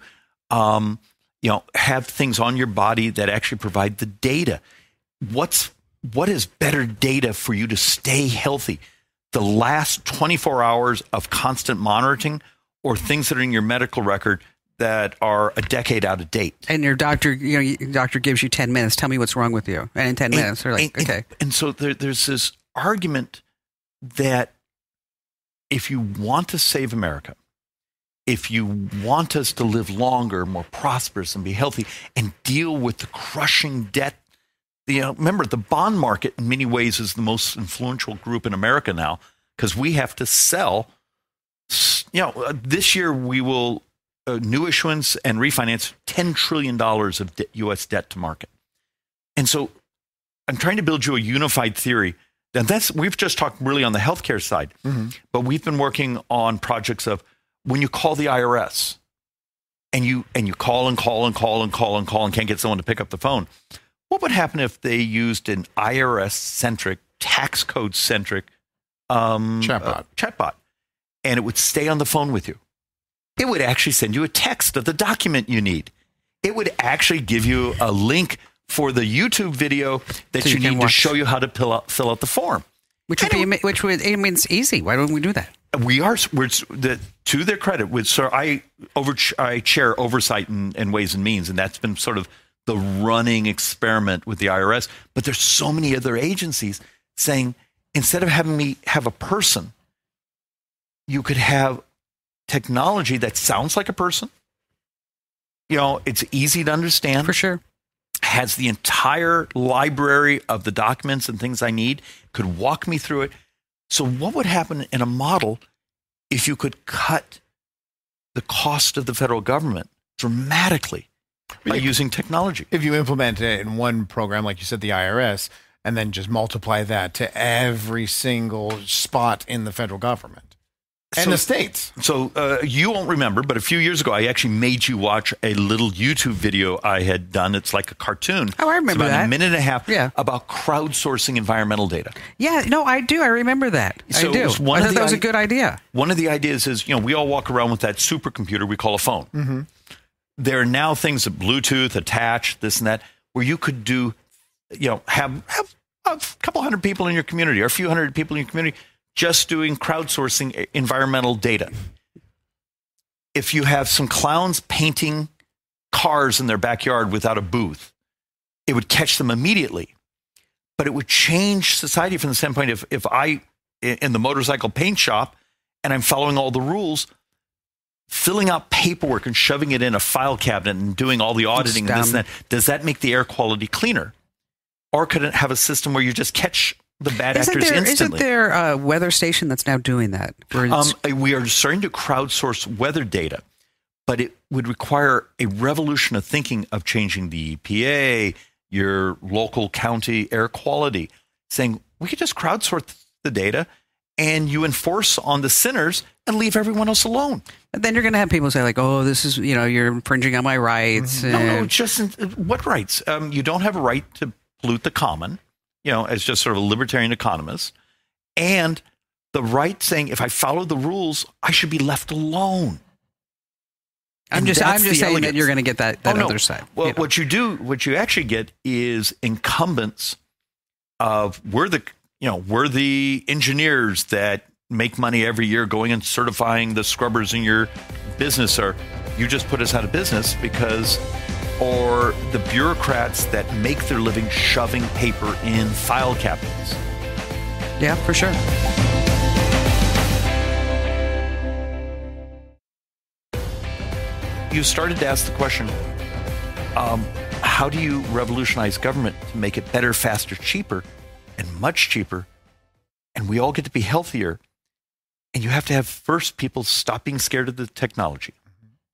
Speaker 5: have things on your body that actually provide the data? What is better data for you to stay healthy? The last 24 hours of constant monitoring, or things that are in your medical record that are a decade out of date?
Speaker 2: And your doctor, your doctor gives you 10 minutes. Tell me what's wrong with you. And in 10 minutes, they're like, okay.
Speaker 5: And so there's this argument that if you want to save America, if you want us to live longer, more prosperous, and be healthy, and deal with the crushing debt, remember, the bond market in many ways is the most influential group in America now, because we have to sell. This year we will new issuance and refinance $10 trillion of U.S. debt to market. And so I'm trying to build you a unified theory. And we've just talked really on the healthcare side, but we've been working on projects of when you call the IRS and you call and call and call and call and call and can't get someone to pick up the phone. What would happen if they used an IRS-centric, tax code-centric chatbot, and it would stay on the phone with you? It would actually send you a text of the document you need. It would actually give you a link for the YouTube video that you need to show you how to fill out the form.
Speaker 2: Which would it's easy. Why don't we do that?
Speaker 5: We're to their credit. I chair oversight and Ways and Means, and that's been sort of the running experiment with the IRS. But there's so many other agencies saying, instead of having me have a person, you could have technology that sounds like a person. It's easy to understand.
Speaker 2: For sure.
Speaker 5: Has the entire library of the documents and things I need, could walk me through it. So what would happen in a model if you could cut the cost of the federal government dramatically by using technology? If
Speaker 3: you implement it in one program, like you said, the IRS, and then just multiply that to every single spot in the federal government. And the states. So
Speaker 5: you won't remember, but a few years ago, I actually made you watch a little YouTube video I had done. It's like a cartoon.
Speaker 2: Oh, I remember that.
Speaker 5: A minute and a half about crowdsourcing environmental data.
Speaker 2: Yeah, no, I do. I remember that.
Speaker 5: So
Speaker 2: I do. I thought that was a good idea.
Speaker 5: One of the ideas is, we all walk around with that supercomputer we call a phone.
Speaker 3: Mm-hmm.
Speaker 5: There are now things that Bluetooth, attach, this and that, where you could do, have a couple hundred people in your community or a few hundred people in your community just doing crowdsourcing environmental data. If you have some clowns painting cars in their backyard without a booth, it would catch them immediately. But it would change society from the standpoint of if I, in the motorcycle paint shop, and I'm following all the rules, filling out paperwork and shoving it in a file cabinet and doing all the auditing and this and that, does that make the air quality cleaner? Or could it have a system where you just catch the bad actors instantly?
Speaker 2: Isn't there a weather station that's now doing that?
Speaker 5: We are starting to crowdsource weather data, but it would require a revolution of thinking of changing the EPA, your local county air quality, saying we could just crowdsource the data and you enforce on the sinners and leave everyone else alone.
Speaker 2: And then you're going to have people say like, oh, this is, you're infringing on my rights.
Speaker 5: No, just what rights? You don't have a right to pollute the common. As just sort of a libertarian economist, and the right saying, if I follow the rules, I should be left alone.
Speaker 2: I'm just saying that you're going to get that other side.
Speaker 5: Well, what you actually get is incumbents of we're the engineers that make money every year going and certifying the scrubbers in your business, or you just put us out of business because. Or the bureaucrats that make their living shoving paper in file cabinets.
Speaker 2: Yeah, for sure.
Speaker 5: You started to ask the question, how do you revolutionize government to make it better, faster, cheaper, and much cheaper? And we all get to be healthier. And you have to have first people stop being scared of the technology.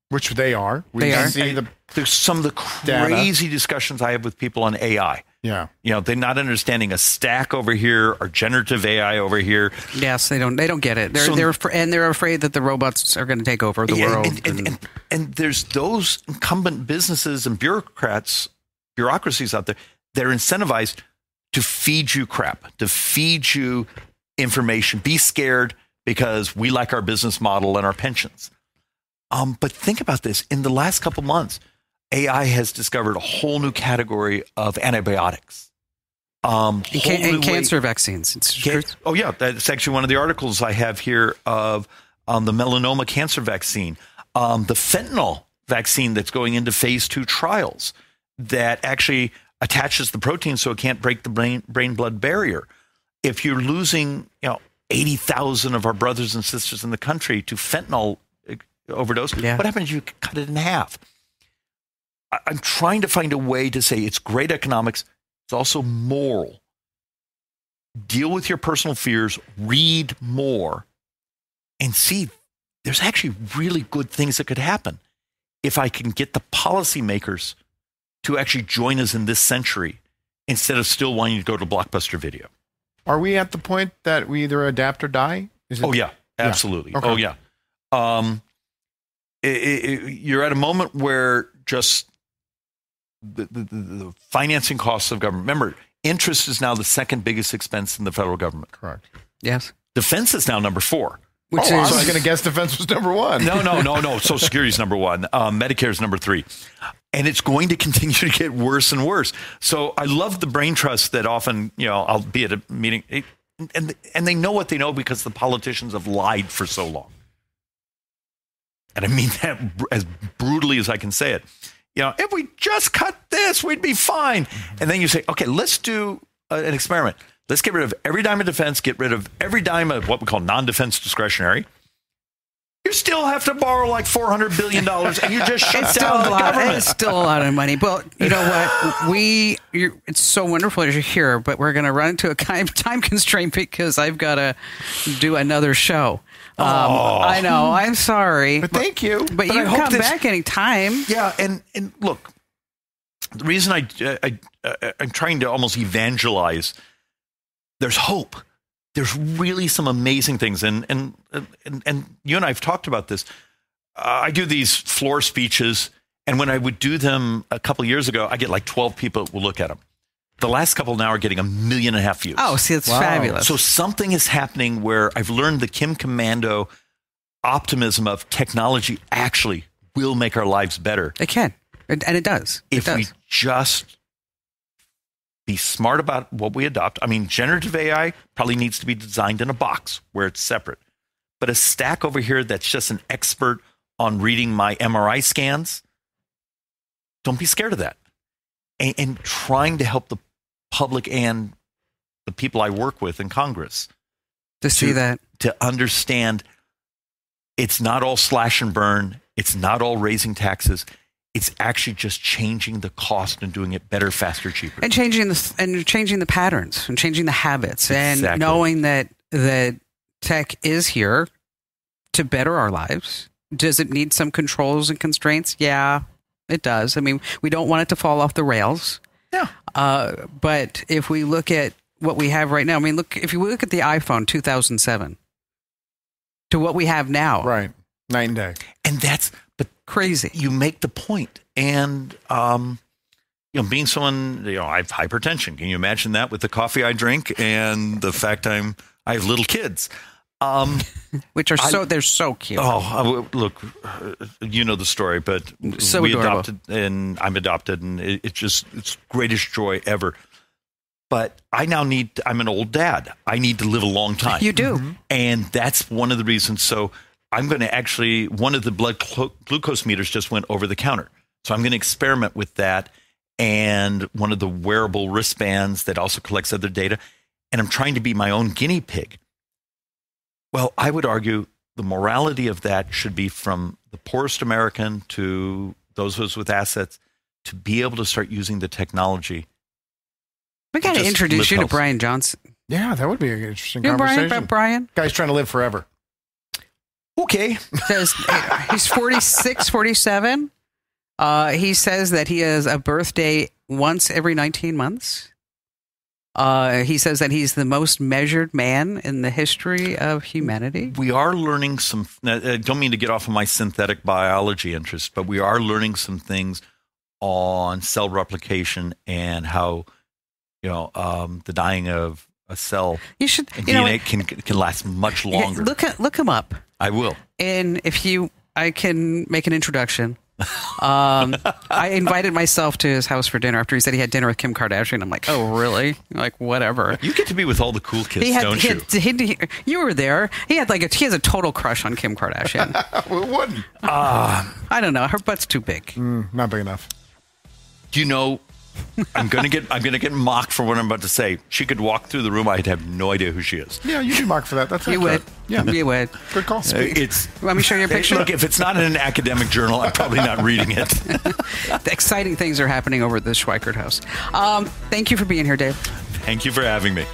Speaker 3: Which they are.
Speaker 2: There's
Speaker 5: some of the crazy discussions I have with people on AI.
Speaker 3: Yeah.
Speaker 5: They're not understanding a stack over here or generative AI over here.
Speaker 2: Yes, they don't get it. They're afraid that the robots are going to take over the world.
Speaker 5: And there's those incumbent businesses and bureaucracies out there that are incentivized to feed you crap, to feed you information. Be scared because we like our business model and our pensions. But think about this. In the last couple months, AI has discovered a whole new category of antibiotics.
Speaker 2: And cancer vaccines.
Speaker 5: Oh, yeah. That's actually one of the articles I have here of the melanoma cancer vaccine. The fentanyl vaccine that's going into phase 2 trials that actually attaches the protein so it can't break the brain-blood barrier. If you're losing 80,000 of our brothers and sisters in the country to fentanyl overdose, what happens if you cut it in half? I'm trying to find a way to say it's great economics. It's also moral. Deal with your personal fears, read more, and see there's actually really good things that could happen if I can get the policymakers to actually join us in this century instead of still wanting to go to Blockbuster Video.
Speaker 3: Are we at the point that we either adapt or die?
Speaker 5: Yeah, absolutely.
Speaker 3: Okay.
Speaker 5: Oh, yeah. you're at a moment where just the financing costs of government. Remember, interest is now the second biggest expense in the federal government.
Speaker 3: Correct.
Speaker 2: Yes.
Speaker 5: Defense is now number 4.
Speaker 3: Which is, I was going to guess defense was number 1.
Speaker 5: No. Social Security is number 1. Medicare is number 3. And it's going to continue to get worse and worse. So I love the brain trust that often, I'll be at a meeting and they know what they know because the politicians have lied for so long. And I mean that as brutally as I can say it. If we just cut this, we'd be fine. And then you say, okay, let's do an experiment. Let's get rid of every dime of defense, get rid of every dime of what we call non-defense discretionary. You still have to borrow like $400 billion and you just shut down the government.
Speaker 2: It's still a lot of money. But you know what? It's so wonderful that you're here, but we're going to run into a time constraint because I've got to do another show. I know. I'm sorry.
Speaker 3: But thank you.
Speaker 2: But you can come back anytime.
Speaker 5: Yeah. And look, the reason I'm trying to almost evangelize, there's hope. There's really some amazing things. And you and I have talked about this. I do these floor speeches. And when I would do them a couple of years ago, I get like 12 people that will look at them. The last couple now are getting 1.5 million views.
Speaker 2: Oh, see, that's fabulous.
Speaker 5: So something is happening where I've learned the Kim Commando optimism of technology actually will make our lives better.
Speaker 2: It can. And it does.
Speaker 5: If we just be smart about what we adopt. I mean, generative AI probably needs to be designed in a box where it's separate. But a stack over here that's just an expert on reading my MRI scans, don't be scared of that. And trying to help the public and the people I work with in Congress
Speaker 2: to see that,
Speaker 5: to understand it's not all slash and burn. It's not all raising taxes. It's actually just changing the cost and doing it better, faster, cheaper.
Speaker 2: And changing the patterns and changing the habits.
Speaker 5: Exactly.
Speaker 2: And knowing that tech is here to better our lives. Does it need some controls and constraints? Yeah, it does. I mean, we don't want it to fall off the rails.
Speaker 5: Yeah.
Speaker 2: But if we look at what we have right now, I mean, if you look at the iPhone 2007 to what we have now.
Speaker 3: Right. Night and day.
Speaker 5: And that's
Speaker 2: crazy.
Speaker 5: You make the point. And, being someone, I have hypertension. Can you imagine that with the coffee I drink and the fact I have little kids?
Speaker 2: Which are they're so cute.
Speaker 5: Oh, look, you know the story, but
Speaker 2: so
Speaker 5: we
Speaker 2: adorable.
Speaker 5: adopted, and I'm adopted, and it's greatest joy ever. But I'm an old dad. I need to live a long time.
Speaker 2: You do.
Speaker 5: Mm-hmm. And that's one of the reasons. So I'm going to one of the blood glucose meters just went over the counter. So I'm going to experiment with that and one of the wearable wristbands that also collects other data. And I'm trying to be my own guinea pig. Well, I would argue the morality of that should be from the poorest American to those of us with assets to be able to start using the technology.
Speaker 2: We got to introduce you to Brian Johnson.
Speaker 3: Yeah, that would be an interesting
Speaker 2: you know
Speaker 3: conversation.
Speaker 2: Brian?
Speaker 3: Guy's trying to live forever.
Speaker 5: Okay.
Speaker 2: He's 46, 47. He says that he has a birthday once every 19 months. He says that he's the most measured man in the history of humanity.
Speaker 5: We are learning I don't mean to get off of my synthetic biology interest, but we are learning some things on cell replication and how, the dying of a cell DNA can last much longer.
Speaker 2: Look him up.
Speaker 5: I will.
Speaker 2: And I can make an introduction. I invited myself to his house for dinner after he said he had dinner with Kim Kardashian. I'm like, oh, really? Like, whatever.
Speaker 5: You get to be with all the cool kids, don't you?
Speaker 2: You were there. He has a total crush on Kim Kardashian.
Speaker 3: Well, it wouldn't.
Speaker 2: I don't know. Her butt's too big.
Speaker 3: Not big enough.
Speaker 5: Do you know? I'm gonna get mocked for what I'm about to say. She could walk through the room. I'd have no idea who she is.
Speaker 3: Yeah, you'd be mocked for that. That's
Speaker 2: you would.
Speaker 3: Yeah,
Speaker 2: you would.
Speaker 3: Good call.
Speaker 2: Let me show you a picture.
Speaker 5: Look, if it's not in an academic journal, I'm probably not reading it.
Speaker 2: The exciting things are happening over at the Schweikert house. Thank you for being here, Dave.
Speaker 5: Thank you for having me.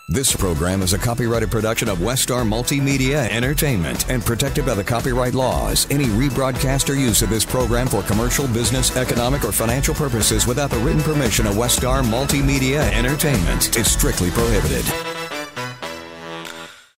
Speaker 6: This program is a copyrighted production of Westar Multimedia Entertainment and protected by the copyright laws. Any rebroadcast or use of this program for commercial, business, economic, or financial purposes without the written permission of Westar Multimedia Entertainment is strictly prohibited.